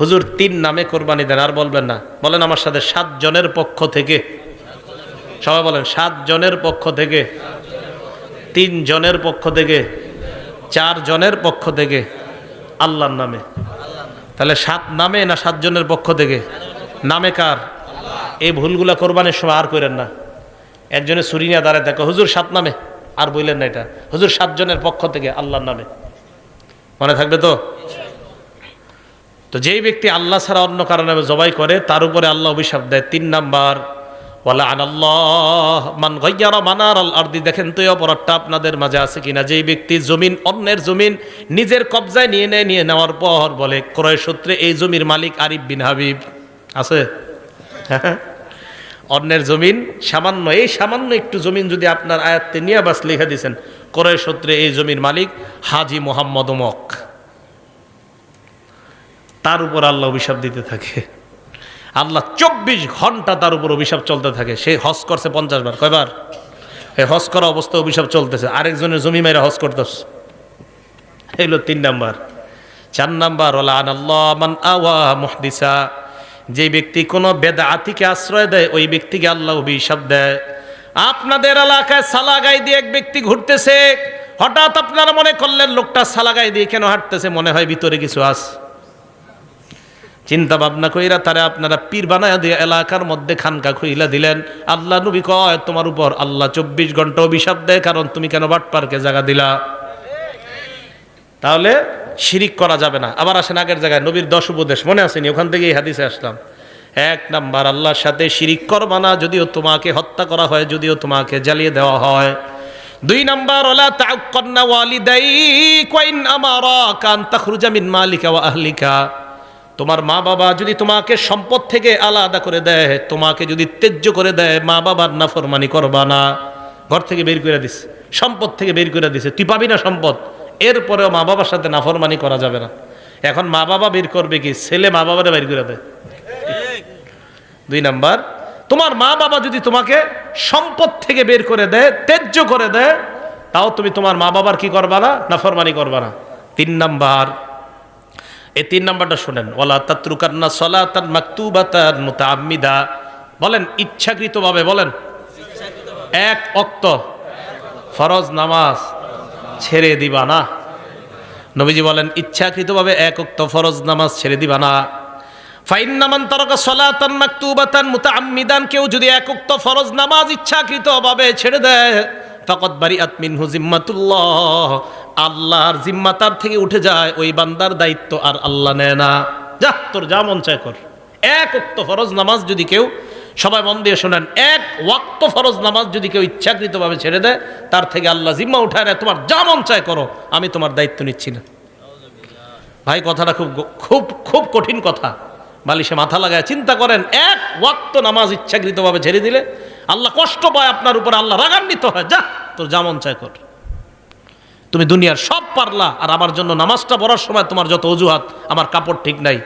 হুজুর 3 নামে কোরবানি দেন, আর বলবেন না। বলেন আমার সাথে, 7 জনের পক্ষ থেকে। সবাই বলেন, 7 জনের পক্ষ থেকে, 3 জনের পক্ষ থেকে, 4 জনের পক্ষ থেকে, আল্লাহর নামে। তাহলে 7 নামে না 7 জনের পক্ষ থেকে? নামে কার? এই ভুলগুলা কোরবানির সময় আর করেন না। একজনে ছুরি নিয়ে দাঁড়ায় দেখো, হুজুর 7 নামে, আর বললেন না এটা, হুজুর 7 জনের পক্ষ থেকে আল্লাহর নামে। মনে থাকবে তো? তো যেই ব্যক্তি আল্লাহ ছাড়া অন্য কারো নামে জবাই করে তার উপরে আল্লাহ অভিশাপ দেয়। 3 নাম্বার, ওয়ালাআনাল্লাহ মান গায়্যারা মানারাল আরদি, দেখেন তো এই অপরাধটা আপনাদের মাঝে আছে কিনা। যেই ব্যক্তি জমিন, অন্যের জমিন নিজের কবজায় নিয়ে নেয়, নিয়ে নেওয়ার পর বলে ক্রয় সূত্রে এই জমির মালিক আরিফ বিন হাবিব। আছে? অন্যের জমিন সামান্য, এই সামান্য একটু জমিন যদি আপনার আয়াত্তে নিয়ে বাস লিখে দিয়েছেন ক্রয় সূত্রে এই জমির মালিক হাজি মোহাম্মদ অমক, তার উপর আল্লাহ অভিশাপ দিতে থাকে। আল্লাহ 24 ঘন্টা তার উপর অভিশাপ চলতে থাকে। সে হজ করছে 50 বার, কয়বার? এই হজ করা অবস্থায় অভিশাপ চলতেছে, আরেকজনের জমি মেরে হজ করতেছে। এগুলো 3 নাম্বার। 4 নাম্বার, লাআনাল্লাহ মান আওয়া মুহদিসা, যে ব্যক্তি কোনো বেদাতিকে আশ্রয় দেয় ওই ব্যক্তিকে আল্লাহ অভিশাপ দেয়। আপনাদের এলাকায় সালাগাই দিয়ে এক ব্যক্তি ঘুরতেছে, হঠাৎ আপনারা মনে করলেন লোকটা সালাগাই দিয়ে কেন হাঁটতেছে, মনে হয় ভিতরে কিছু আছে। চিন্তা ভাবনা কইরা তারা আপনারা পীর বানায়া দিয়ে এলাকার মধ্যে খানকা খুইলা দিলেন। আল্লাহ নবী কয় তোমার উপর আল্লাহ 24 ঘন্টা অভিশাপ দেয়, কারণ তুমি কেন বাটপারকে জায়গা দিলা। তাহলে শিরিক করা যাবে না। আবার আসেন আগের জায়গায়, নবীর 10 উপদেশ মনে আসেনি? ওখান থেকে এই হাদিসে আসলাম। 1 নাম্বার, আল্লাহর সাথে শিরিক করবা না, যদিও তোমাকে হত্যা করা হয়, যদিও তোমাকে জ্বালিয়ে দেওয়া হয়। 2 নাম্বার, ওয়ালা তাআক্কান্না ওয়ালিদাইক ওয়া ইন আমারাকা আন তাখরুজা মিন মালিকা ওয়া আহলিকা, তোমার মা বাবা যদি তোমাকে সম্পদ থেকে আলাদা করে দেয়, তোমাকে যদি ত্যায্য করে দেয়, মা বাবার নাফরমানি করবা না। ঘর থেকে বের করে দিছে, সম্পদ থেকে বের করে দিছে, তুই পাবি না সম্পদ, এরপরেও মা বাবার সাথে নাফরমানি করা যাবে না। এখন মা বাবা বের করবে কি? ছেলে মা বাবারে বের করে দেয়। 2 নাম্বার, তোমার মা বাবা যদি তোমাকে সম্পদ থেকে বের করে দেয়, ত্যায্য করে দেয়, তাও তুমি তোমার মা বাবার কি করবা না? নাফরমানি করবা না। 3 নাম্বার, এই 3 নাম্বারটা শুনেন, ওয়ালা তাতরুকান্না সালাতান মাকতুবাতান মুতাআম্মিদা, বলেন ইচ্ছাকৃতভাবে, বলেন 1 ওয়াক্ত ফরজ নামাজ ছেড়ে দিবা না। নবীজি বলেন ইচ্ছাকৃতভাবে 1 ওয়াক্ত ফরজ নামাজ ছেড়ে দিবা না। ফাইন্না মান তারাকা সালাতান মাকতুবাতান মুতাআম্মিদান, কেউ যদি 1 ওয়াক্ত ফরজ নামাজ ইচ্ছাকৃতভাবে ছেড়ে দেয়, ফাকাদ বারিআত মিনহু জিম্মাতুল্লাহ, আল্লাহর জিম্মা তার থেকে উঠে যায়, ওই বান্দার দায়িত্ব আর আল্লাহ নেয় না। যা তোর যা মন চায় কর। 1 ওয়াক্ত ফরজ নামাজ যদি কেউ, সবাই মন দিয়ে শোনেন, 1 ওয়াক্ত ফরজ নামাজ যদি কেউ ইচ্ছাকৃতভাবে ছেড়ে দেয়, তার থেকে আল্লাহ জিম্মা উঠায় নেয়, তোমার যা মন চায় করো, আমি তোমার দায়িত্ব নিচ্ছি না। ভাই কথাটা খুব খুব খুব কঠিন কথা। বালিশে মাথা লাগায় চিন্তা করেন, 1 ওয়াক্ত নামাজ ইচ্ছাকৃতভাবে ছেড়ে দিলে আল্লাহ কষ্ট পায় আপনার উপরে, আল্লাহ রাগান্বিত হয়, যা তোর যেমন চায় কর। তুমি দুনিয়ার সব পারলা, আর আমার জন্য নামাজটা পড়ার সময় তোমার যত অজুহাত, আমার কাপড় ঠিক নাই,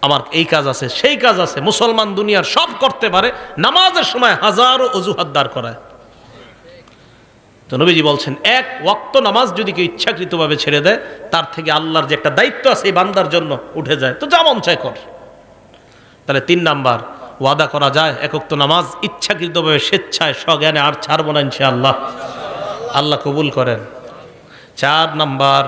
আমার এই কাজ আছে সেই কাজ আছে। মুসলমান দুনিয়ার সব করতে পারে, নামাজের সময় হাজারো অজুহাত দাঁড় করায়। তো নবীজি বলছেন এক ওয়াক্ত নামাজ যদি কেউ ইচ্ছাকৃতভাবে ছেড়ে দেয়, তার থেকে আল্লাহর যে একটা দায়িত্ব আছে এই বান্দার জন্য উঠে যায়। তো যেমন চায় কর। তাহলে 3 নাম্বার ওয়াদা করা যায় এক ওয়াক্ত নামাজ ইচ্ছাকৃতভাবে স্বেচ্ছায় সজ্ঞানে আর ছাড়বো না ইনশাআল্লাহ। আল্লাহ কবুল করেন। 4 নাম্বার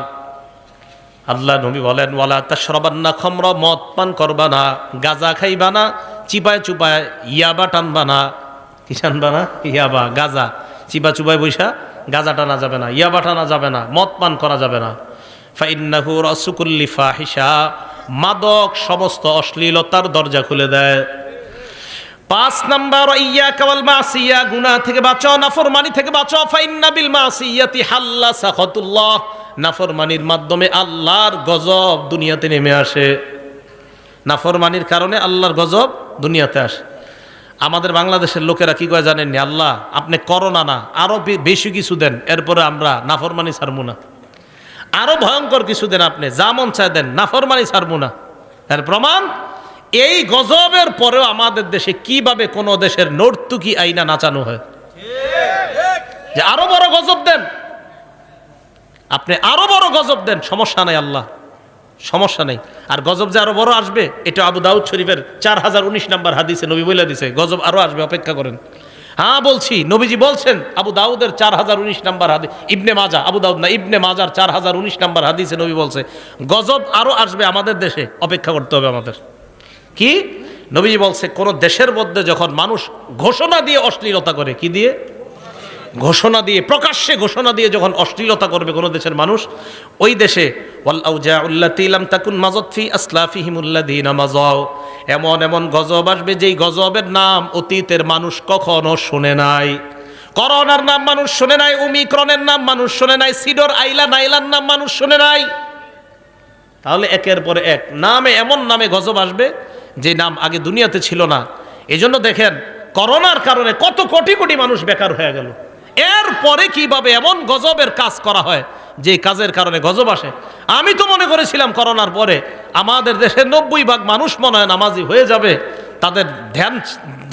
আল্লাহ নবী বলেন ওয়ালা তাশরাবান্না খামরা, মদ পান করবা না, গাঁজা খাইবা না, চিপায় চুপায় ইয়াবা টানবা না। কি টানবা না? ইয়াবা, গাঁজা। চিপা চুপায় বৈশা গাঁজা টানা যাবে না, ইয়াবা টানা যাবে না, মদ পান করা যাবে না। ফাইন্নাহু রাসু কুল্লি ফাহিশা, মাদক সমস্ত অশ্লীলতার দরজা খুলে দেয়। 5 নাম্বার ইয়াকা ওয়াল মাসিয়া, গুনাহ থেকে বাঁচো, নাফরমানি থেকে বাঁচো। ফাইন্না বিল মাসিয়াতি হাল্লা সাখাতুল্লাহ, নাফরমানির মাধ্যমে আল্লাহর গজব দুনিয়াতে নেমে আসে। নাফরমানির কারণে আল্লাহর গজব দুনিয়াতে আসে। আমাদের বাংলাদেশের লোকেরা কি কয় জানেননি? আল্লাহ আপনি করোনা না, আরো বেশি কিছু দেন, এরপরে আমরা নাফরমানি ছাড়বো না। আরো ভয়ঙ্কর কিছু দেন, আপনি যা মন চায় দেন, নাফরমানি ছাড়বো না। এর প্রমাণ এই গজবের পরেও আমাদের দেশে কিভাবে কোন দেশের নর্তুকি আইনা নাচানো হয়, যে আরো বড় গজব দেন, আপনি আরো বড় গজব দেন, সমস্যা নাই আল্লাহ, সমস্যা নেই। আর গজব যে আরো বড় আসবে, এটা আবু দাউদ শরীফের 4019 নাম্বার হাদিসে নবী বলে দিছে, গজব আরো আসবে, অপেক্ষা করেন। হ্যাঁ বলছি, নবীজি বলছেন, আবু দাউদের 4019 নাম্বার হাদিস, ইবনে মাজা, আবু দাউদ না, ইবনে মাজার 4019 নাম্বার হাদিসে নবী বলছে গজব আরো আসবে আমাদের দেশে, অপেক্ষা করতে হবে আমাদের। কি নবীজি বলছে, কোন দেশের মধ্যে যখন মানুষ ঘোষণা দিয়ে অশ্লীলতা করে, কি দিয়ে? ঘোষণা দিয়ে, প্রকাশ্যে ঘোষণা দিয়ে যখন অশ্লীলতা করবে কোন দেশের মানুষ, ওই দেশে এমন এমন গজব আসবে যেই গজবের নাম অতীতের মানুষ কখনো শুনে নাই। করোনার নাম মানুষ শুনে নাই, ওমিক্রনের নাম মানুষ শুনে নাই, সিডর আইলা নাইলার নাম মানুষ শুনে নাই। তাহলে একের পর এক নামে, এমন নামে গজব আসবে যে নাম আগে দুনিয়াতে ছিল না। এই জন্য দেখেন করোনার কারণে কত কোটি কোটি মানুষ বেকার হয়ে গেল। এরপরে কিভাবে এমন গজবের কাজ করা হয় যে কাজের কারণে গজব আসে। আমি তো মনে করেছিলাম করোনার পরে আমাদের দেশের 90% মানুষ মনে হয় নামাজি হয়ে যাবে, তাদের ধ্যান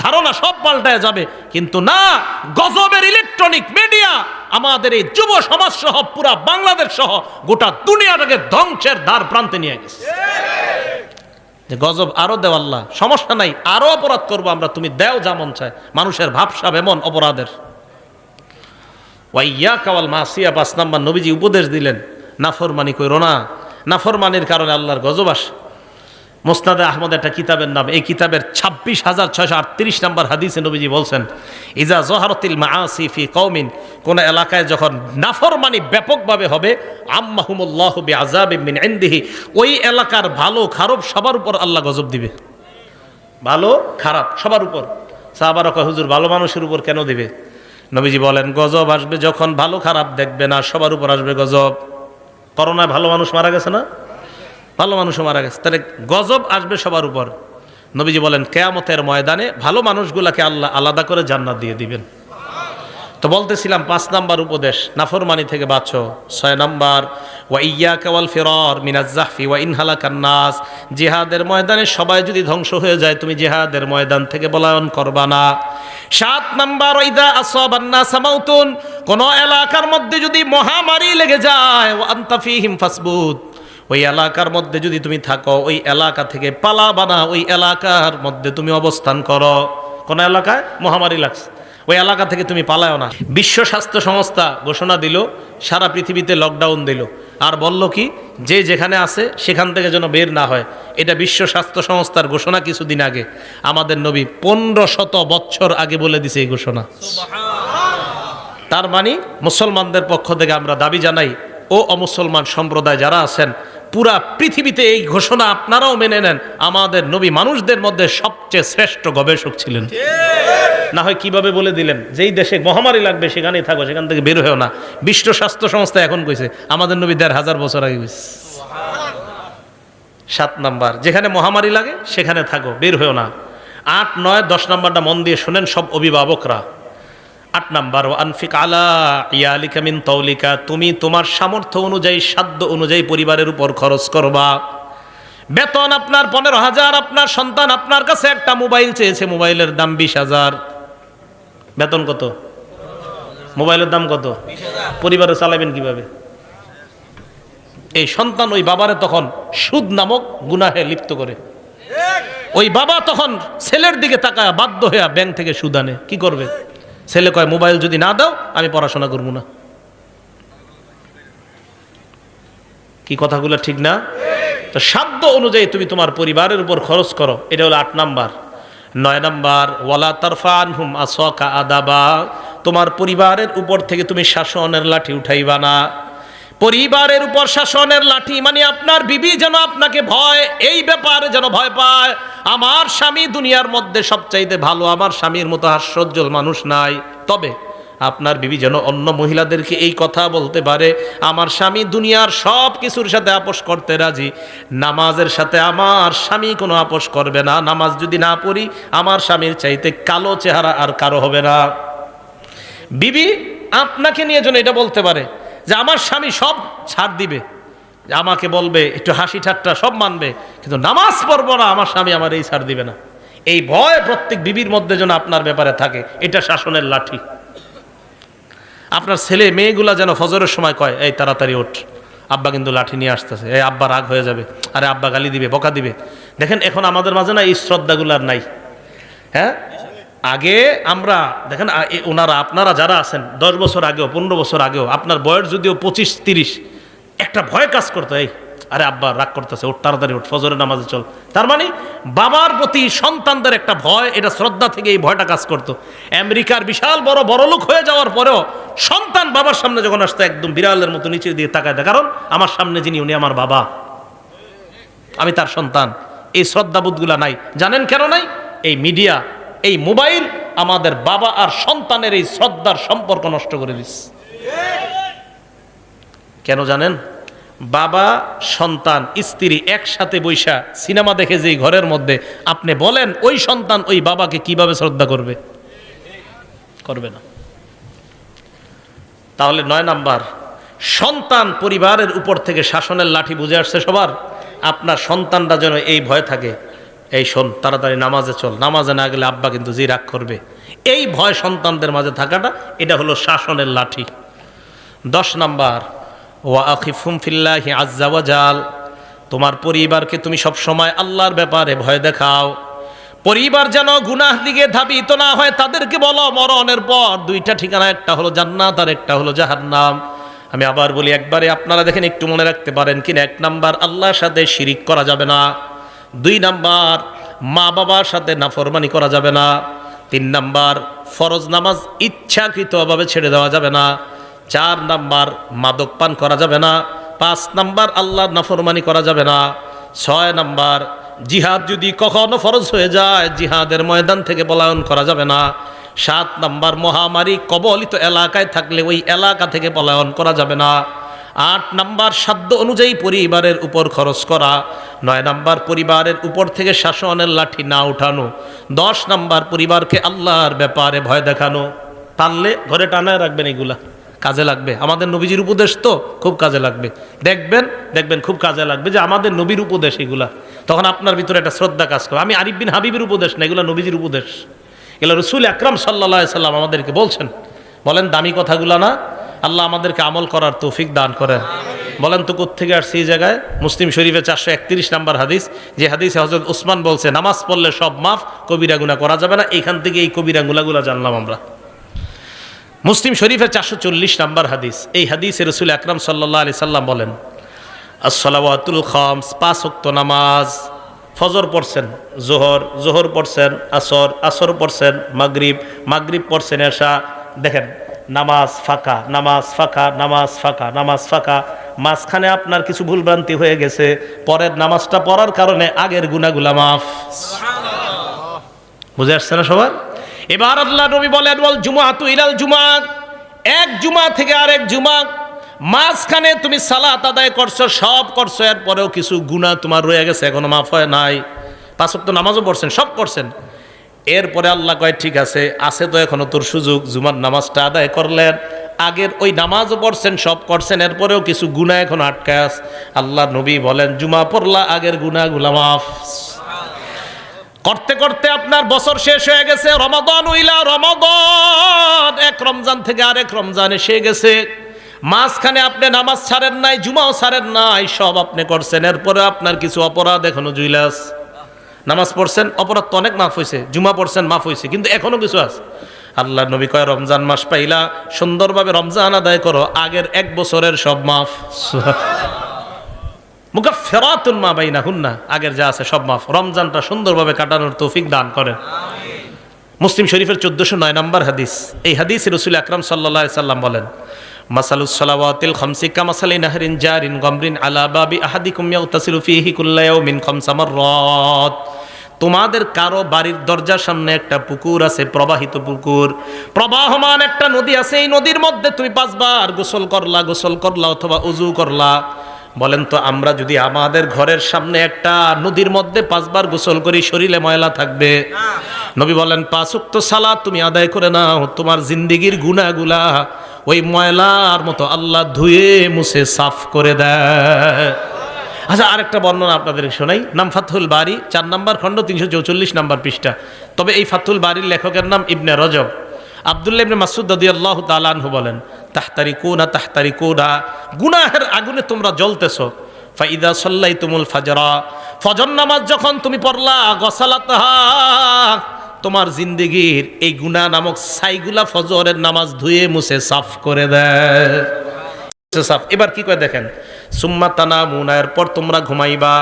ধারণা সব পাল্টায় যাবে, কিন্তু না, গজবের ইলেকট্রনিক মিডিয়া আমাদের এই যুব সমাজ সহ পুরা বাংলাদেশ সহ গোটা দুনিয়াটাকে ধ্বংসের দ্বার প্রান্তে নিয়ে গেছে। যে গজব আরো দেও আল্লাহ, সমস্যা নাই, আরো অপরাধ করবো আমরা, তুমি দেও যেমন চায়। মানুষের ভাবসাব এমন অপরাধের। ওয়াইয়াকা ওয়াল মাসিয়া, 5 নাম্বার নবীজি উপদেশ দিলেন, নাফরমানি কইরো না, নাফরমানির কারণে আল্লাহর গজব আসে। মুসনাদে আহমদ একটা কিতাবের নাম, এই কিতাবের 26,638 নাম্বার হাদিসে নবীজি বলছেন, ইজা জহারাতিল মাআসি ফি কওমিন, কোন এলাকায় যখন নাফরমানি ব্যাপকভাবে হবে, আম্মাহুমুল্লাহু বিআযাবিন মিন ইনদিহি, ওই এলাকার ভালো খারাপ সবার উপর আল্লাহ গজব দিবে। ভালো খারাপ সবার উপর। সাহাবারা কয়, হুজুর ভালো মানুষের উপর কেন দিবে? নবীজি বলেন, গজব আসবে যখন ভালো খারাপ দেখবে না, সবার উপর আসবে গজব। করোনায় ভালো মানুষ মারা গেছে না? ভালো মানুষও মারা গেছে, তাহলে গজব আসবে সবার উপর। নবীজি বলেন, কিয়ামতের ময়দানে ভালো মানুষগুলাকে আল্লাহ আলাদা করে জান্নাত দিয়ে দিবেন। তো বলতেছিলাম 5 নাম্বার উপদেশ, নাফরমানি থেকে বাঁচো। 6 নাম্বার ওয়া ইয়্যাকা ওয়াল ফিরার মিনাজ জাহফি ওয়া ইন হালাকান নাস, জিহাদের ময়দানে সবাই যদি ধ্বংস হয়ে যায়, তুমি জিহাদের ময়দান থেকে পলায়ন করবা না। 7 নাম্বার ইদা আসাবান নাস মাউতুন, কোন এলাকার মধ্যে যদি মহামারী লেগে যায়, ওয়া আনতা ফীহিম ফাসবুত, ওই এলাকার মধ্যে যদি তুমি থাকো, ওই এলাকা থেকে পালাবা না, ওই এলাকার মধ্যে তুমি অবস্থান করো। কোন এলাকায় মহামারী লাগছে, ওই এলাকা থেকে তুমি পালাও না। বিশ্ব স্বাস্থ্য সংস্থা ঘোষণা দিল, সারা পৃথিবীতে লকডাউন দিল, আর বলল কি, যে যেখানে আছে সেখান থেকে যেন বের না হয়। এটা বিশ্ব স্বাস্থ্য সংস্থার ঘোষণা কিছুদিন আগে। আমাদের নবী 1500 বছর আগে বলে দিছে এই ঘোষণা। তার মানে মুসলমানদের পক্ষ থেকে আমরা দাবি জানাই, ও অমুসলমান সম্প্রদায় যারা আছেন, পুরা পৃথিবীতে এই ঘোষণা আপনারাও মেনে নেন। আমাদের নবী মানুষদের মধ্যে সবচেয়ে শ্রেষ্ঠ গবেষক ছিলেন। না হয় কিভাবে বলে দিলেন, যেই দেশে মহামারী লাগবে সেখানেই থাকো, সেখান থেকে বের হয়েও না। বিশ্ব স্বাস্থ্য সংস্থা এখন কইছে, আমাদের নবী 1500 বছর আগে কইছে। 7 নাম্বার, যেখানে মহামারী লাগে সেখানে থাকো, বের হয়েও না। 8, 9, 10 নাম্বারটা মন দিয়ে শুনেন সব অভিভাবকরা। 8 নাম্বার, ওয়া আনফিক আলা ইয়ালিকা মিন তাওলিকা, তুমি তোমার সামর্থ্য অনুযায়ী, সাধ্য অনুযায়ী পরিবারের উপর খরচ করবা। বেতন আপনার 15,000, আপনার সন্তান আপনার কাছে একটা মোবাইল চেয়েছে, মোবাইলের দাম 20,000। বেতন কত? মোবাইলের দাম কত? পরিবারে চালাবেন কিভাবে? এই সন্তান ওই বাবারে তখন সুদ নামক গুনাহে লিপ্ত করে। ওই বাবা তখন ছেলের দিকে তাকায় বাধ্য হয়ে ব্যাংক থেকে সুদ আনে। কি করবে? ছেলে কয়, মোবাইল যদি না দাও আমি পড়াশোনা করবো না। কি কথাগুলো ঠিক না? তো সাধ্য অনুযায়ী তুমি তোমার পরিবারের উপর খরচ করো, এটা হলো 8 নাম্বার। 9 নাম্বার, ওয়ালা তারফা আনহুম আসাকা আদাবা, তোমার পরিবারের উপর থেকে তুমি শাসনের লাঠি উঠাইবা না। পরিবারের উপর শাসনের লাঠি মানে আপনার বিবি যেন আপনাকে ভয়, এই ব্যাপারে যেন ভয় পায়, আমার স্বামী দুনিয়ার মধ্যে সবচাইতে ভালো, আমার স্বামীর মতো হাস্যোজ্জ্বল মানুষ নাই। তবে আপনার বিবি যেন অন্য মহিলাদেরকে এই কথা বলতে পারে, আমার স্বামী দুনিয়ার সব কিছুর সাথে আপোষ করতে রাজি, নামাজের সাথে আমার স্বামী কোনো আপোষ করবে না। নামাজ যদি না পড়ি আমার স্বামীর চাইতে কালো চেহারা আর কারো হবে না। বিবি আপনাকে নিয়ে যেন এটা বলতে পারে যে আমার স্বামী সব ছাড় দিবে, আমাকে বলবে একটু হাসি ঠাট্টা সব মানবে, কিন্তু নামাজ পড়বো না, আমার স্বামী আমার এই ছাড় দিবে না। এই ভয় প্রত্যেক বিবির মধ্যে যেন আপনার ব্যাপারে থাকে, এটা শাসনের লাঠি। আপনার ছেলে মেয়েগুলা যেন ফজরের সময় কয়, এই তাড়াতাড়ি ওঠ, আব্বা কিন্তু লাঠি নিয়ে আসতেছে, এই আব্বা রাগ হয়ে যাবে, আরে আব্বা গালি দিবে, বকা দিবে। দেখেন এখন আমাদের মাঝে না এই শ্রদ্ধাগুলো আর নাই। হ্যাঁ, আগে আমরা দেখেন ওনারা আপনারা যারা আছেন 10 বছর আগেও 15 বছর আগেও আপনার বয়স যদিও 25-30, একটা ভয় কাজ করতো, এই আরে আব্বা রাগ করতেছে, ওঠ তাড়াতাড়ি ওঠ, ফজরের নামাজে চল। তার মানে বাবার প্রতি সন্তানদের একটা ভয়, এটা শ্রদ্ধা থেকে এই ভয়টা কাজ করতো। আমেরিকার বিশাল বড় বড়লোক হয়ে যাওয়ার পরেও সন্তান বাবার সামনে যখন আসতো একদম বিড়ালের মতো নিচে দিয়ে তাকায় দেয়, কারণ আমার সামনে যিনি উনি আমার বাবা, আমি তার সন্তান। এই শ্রদ্ধাবোধগুলা নাই। জানেন কেন নাই? এই মিডিয়া, এই মোবাইল আমাদের বাবা আর সন্তানের এই শ্রদ্ধার সম্পর্ক নষ্ট করে দিচ্ছে। কেন জানেন? বাবা, সন্তান, স্ত্রী একসাথে বৈশা সিনেমা দেখে যে ঘরের মধ্যে, আপনি বলেন ওই সন্তান ওই বাবাকে কিভাবে শ্রদ্ধা করবে? করবে না। তাহলে 9 নাম্বার, সন্তান পরিবারের উপর থেকে শাসনের লাঠি বুঝে আসছে সবার। আপনার সন্তানরা যেন এই ভয় থাকে, এই শোন তাড়াতাড়ি নামাজে চল, নামাজে না গেলে আব্বা কিন্তু জি রাগ করবে। এই ভয় সন্তানদের মাঝে থাকাটা, এটা হলো শাসনের লাঠি। 10 নাম্বার, ওয়া আখিফুম ফিল্লাহি আজ্জা ওয়া জাল, তোমার পরিবারকে তুমি সব সময় আল্লাহর ব্যাপারে ভয় দেখাও। পরিবার যেন গুনাহ দিকে ধাবিত না হয়। তাদেরকে বলো মরণের পর 2টা ঠিকানা, একটা হলো জান্নাত আর একটা হলো জাহান্নাম। আমি আবার বলি একবারে, আপনারা দেখেন একটু মনে রাখতে পারেন কিনা। 1 নাম্বার, আল্লাহর সাথে শিরিক করা যাবে না। 2 নাম্বার, মা বাবার সাথে নাফরমানি করা যাবে না। 3 নাম্বার, ফরজ নামাজ ইচ্ছাকৃতভাবে ছেড়ে দেওয়া যাবে না। 4 নাম্বার, মাদক পান করা যাবে না। 5 নাম্বার, আল্লাহর নাফরমানি করা যাবে না। 6 নাম্বার, জিহাদ যদি কখনো ফরজ হয়ে যায় জিহাদের ময়দান থেকে পলায়ন করা যাবে না। 7 নাম্বার, মহামারী কবলিত এলাকায় থাকলে ওই এলাকা থেকে পলায়ন করা যাবে না। 8 নাম্বার, সাধ্য অনুযায়ী পরিবারের উপর খরচ করা। 9 নাম্বার, পরিবারের উপর থেকে শাসনের লাঠি না উঠানো। 10 নাম্বার, পরিবারকে আল্লাহর ব্যাপারে ভয় দেখানো। পারলে ঘরে টানায় রাখবেন, এগুলা কাজে লাগবে। আমাদের নবীজির উপদেশ তো খুব কাজে লাগবে। দেখবেন খুব কাজে লাগবে যে আমাদের নবীর উপদেশ এগুলা, তখন আপনার ভিতরে একটা শ্রদ্ধা কাজ করবে। আমি আরিফ বিন হাবিবের উপদেশ না, এগুলো নবীজির উপদেশ। এগুলো রাসূল আকরাম সাল্লাল্লাহু আলাইহি সাল্লাম আমাদেরকে বলছেন। বলেন দামি কথাগুলো না? আল্লাহ আমাদেরকে আমল করার তৌফিক দান করেন। বলেন তো কোত্থেকে আসছে এই জায়গায়? মুসলিম শরীফে 431 নাম্বার হাদিস, যে হাদিসে হযরত উসমান বলছে নামাজ পড়লে সব মাফ, কবিরা গুনাহ করা যাবে না। এইখান থেকে এই কবিরা গুনাহগুলো জানলাম আমরা। মুসলিম শরীফের 440 নাম্বার হাদিস। এই হাদিসে রাসূল আকরাম সাল্লাল্লাহু আলাইহি সাল্লাম বলেন, as-salawatul khams, 5 ওয়াক্ত নামাজ। ফজর পড়ছেন, জোহর পড়ছেন, আসর পড়ছেন, মাগরিব পড়ছেন, এশা। দেখেন নামাজ ফাঁকা, নামাজ ফাঁকা। মাঝখানে আপনার কিছু ভুলভ্রান্তি হয়ে গেছে, পরের নামাজটা পড়ার কারণে আগের গুনাহগুলা মাফ। বুঝে আসছে না সবার? এবার আল্লাহ নবী বলেন, ওয়াল জুমআতু ইলাল জুমআ, এক জুমা থেকে আরেক জুমা, মাঝখানে তুমি সালাত আদায় করছো, সব করছো, এরপরেও কিছু গুনাহ তোমার রয়ে গেছে, এখনো মাফ হয় নাই। 5 ওয়াক্ত নামাজও পড়ছেন, সব করছেন, এরপরে আল্লাহ কয় ঠিক আছে, আছে তো এখনো তোর সুযোগ, জুমার নামাজটা আদায় করলেন, আগের ওই নামাজও পড়ছেন, সব করছেন, এরপরেও কিছু গুনাহ এখন আটকায় আছে। আল্লাহ নবী বলেন জুমা পড়লা, আগের গুনাহগুলা মাফ। করতে করতে আপনার বছর শেষ হয়ে গেছে, রমাদান উইলা রমাদান, এক রমজান থেকে আরেক রমজান এসে গেছে, মাঝখানে আপনি নামাজ ছাড়েন নাই, জুমাও ছাড়েন নাই, সব আপনি করছেন, এরপরে আপনার কিছু অপরাধ এখনো জুইলাস। নামাজ পড়ছেন, অপরাধ তো অনেক মাফ হয়েছে, জুমা পড়ছেন মাফ হয়েছে, কিন্তু এখনো কিছু আছে। আল্লাহ নবী কয় রমজান মাস পাইলা, সুন্দরভাবে রমজান আদায় করো, আগের এক বছরের সব মাফ। মুকাফফিরাতুন মা বাইনাহুন্না, আগের যা আছে সব মাফ। রমজানটা সুন্দরভাবে কাটানোর তৌফিক দান করেন। মুসলিম শরীফের 1409 নম্বর হাদিস। এই হাদিসে রাসূল আকরাম সাল্লাল্লাহু আলাইহি সাল্লাম বলেন মাসালুস সালাওয়াতিল খামসি কামাসালি নাহরিন জারিন গামরিন আলা বাবি আহাদিকুম ইয়াগতাসিলু ফীহি কুল্লা ইয়াউমিন খামসা মাররাত। তোমাদের কারো বাড়ির দরজার সামনে একটা পুকুর আছে, প্রবাহিত পুকুর, প্রবাহমান একটা নদী আছে, এই নদীর মধ্যে তুমি 5 বার গোসল করলা অথবা ওযু করলা। বলেন তো আমরা যদি আমাদের ঘরের সামনে একটা নদীর মধ্যে 5 বার গোসল করি, শরীরে ময়লা থাকবে? নবী বলেন 5 ওয়াক্ত সালাত তুমি আদায় করে নাও, তোমার জিন্দেগীর গুনাহগুলা ওই ময়লার মতো আল্লাহ ধুয়ে মুছে সাফ করে দেয়। আচ্ছা, আরেকটা বর্ণনা আপনাদের শোনাই। নাম ফাতহুল বারি, 4 নম্বর খণ্ড, 344 নম্বর পৃষ্ঠা। তবে এই ফাতহুল বারির লেখকের নাম ইবনে রজব। আব্দুল্লাহ ইবনে মাসউদ রাদিয়াল্লাহু তাআলা আনহু বলেন তাহতারিকুনা, গুনাহের আগুনে তোমরা জ্বলতেছো। ফাইদা সাল্লাইতুমুল ফাজরা, ফজর নামাজ যখন তুমি পড়লা, গসালাতহা, তোমার জিন্দেগীর এই গুনাহ নামক ছাইগুলা ফজরের নামাজ ধুয়ে মুছে সাফ করে দেয়। এবার কি করে দেখেন, সুম্মা তানামুনা, এরপর তোমরা ঘুমাইবা,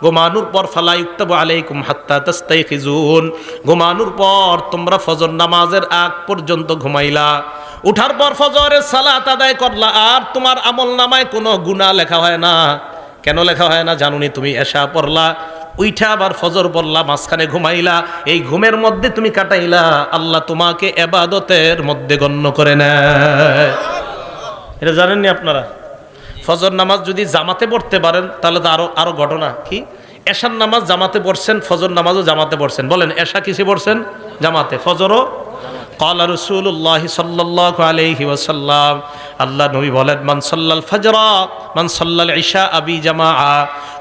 ঘুমানোর পর ফালা ইউক্তাবু আলাইকুম হাত্তা তাস্তাইখিজুন, ঘুমানোর পর তোমরা ফজর নামাজের আগ পর্যন্ত ঘুমাইলা, উঠার পর ফজরের সালাত আদায় করলা, আর তোমার আমল নামায় কোনো গুনাহ লেখা হয় না। কেন লেখা হয় না জানুনি? তুমি এশা পড়লা, উইঠা আবার ফজর পড়লা, মাঝখানে ঘুমাইলা, এই ঘুমের মধ্যে তুমি কাটাইলা, আল্লাহ তোমাকে ইবাদতের মধ্যে গণ্য করে নেয়। এটা জানেননি আপনারা? ফজর নামাজ যদি জামাতে পড়তে পারেন তাহলে তো আরো ঘটনা। কি এশার নামাজ জামাতে পড়ছেন, ফজর নামাজও জামাতে পড়ছেন। বলেন এশা কিসে পড়ছেন? জামাতে। ফজরও ক্বালা রাসূলুল্লাহ সাল্লাল্লাহু আলাইহি ওয়াসাল্লাম, আল্লাহ নবী বলেন মান সাল্লাল ফাজরা মান সাল্লাল ইশা আবি জামাআ,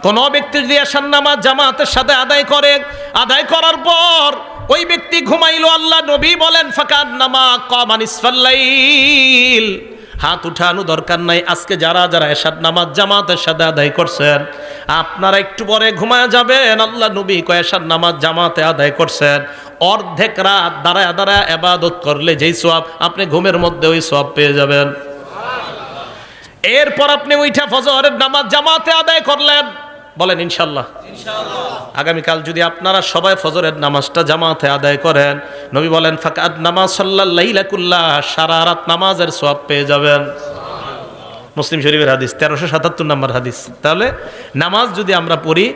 কোন ব্যক্তি যদি এশার নামাজ জামাতের সাথে আদায় করার পর ওই ব্যক্তি ঘুমাইলো, আল্লাহ নবী বলেন ফাকান্নামা কামা নিসফাল লাইল। হাত উঠানো দরকার নাই। আজকে যারা এশার নামাজ জামাতের সাথে আদায় করছেন, আপনারা একটু পরে ঘুমায় যাবেন। আল্লাহ নবী কয় এশার নামাজ জামাতে আদায় করছেন, অর্ধেক রাত দাঁড়ায় ইবাদত করলে যেই সওয়াব, আপনি ঘুমের মধ্যে ওই সওয়াব পেয়ে যাবেন। এরপর আপনি উঠা ফজরের নামাজ জামাতে আদায় করলেন, বলেন ইনশাআল্লাহ। আগামীকাল যদি আপনারা সবাই ফজরের নামাজটা জামাতে আদায় করেন, নবী বলেন ফাকাদ নামাজ সাল্লাল লাইলা কুল্লাহ, সারা রাত নামাজের সওয়াব পেয়ে যাবেন। মুসলিম শরীফের হাদিস, 1377 নম্বর হাদিস। তাহলে নামাজ যদি আমরা পড়ি,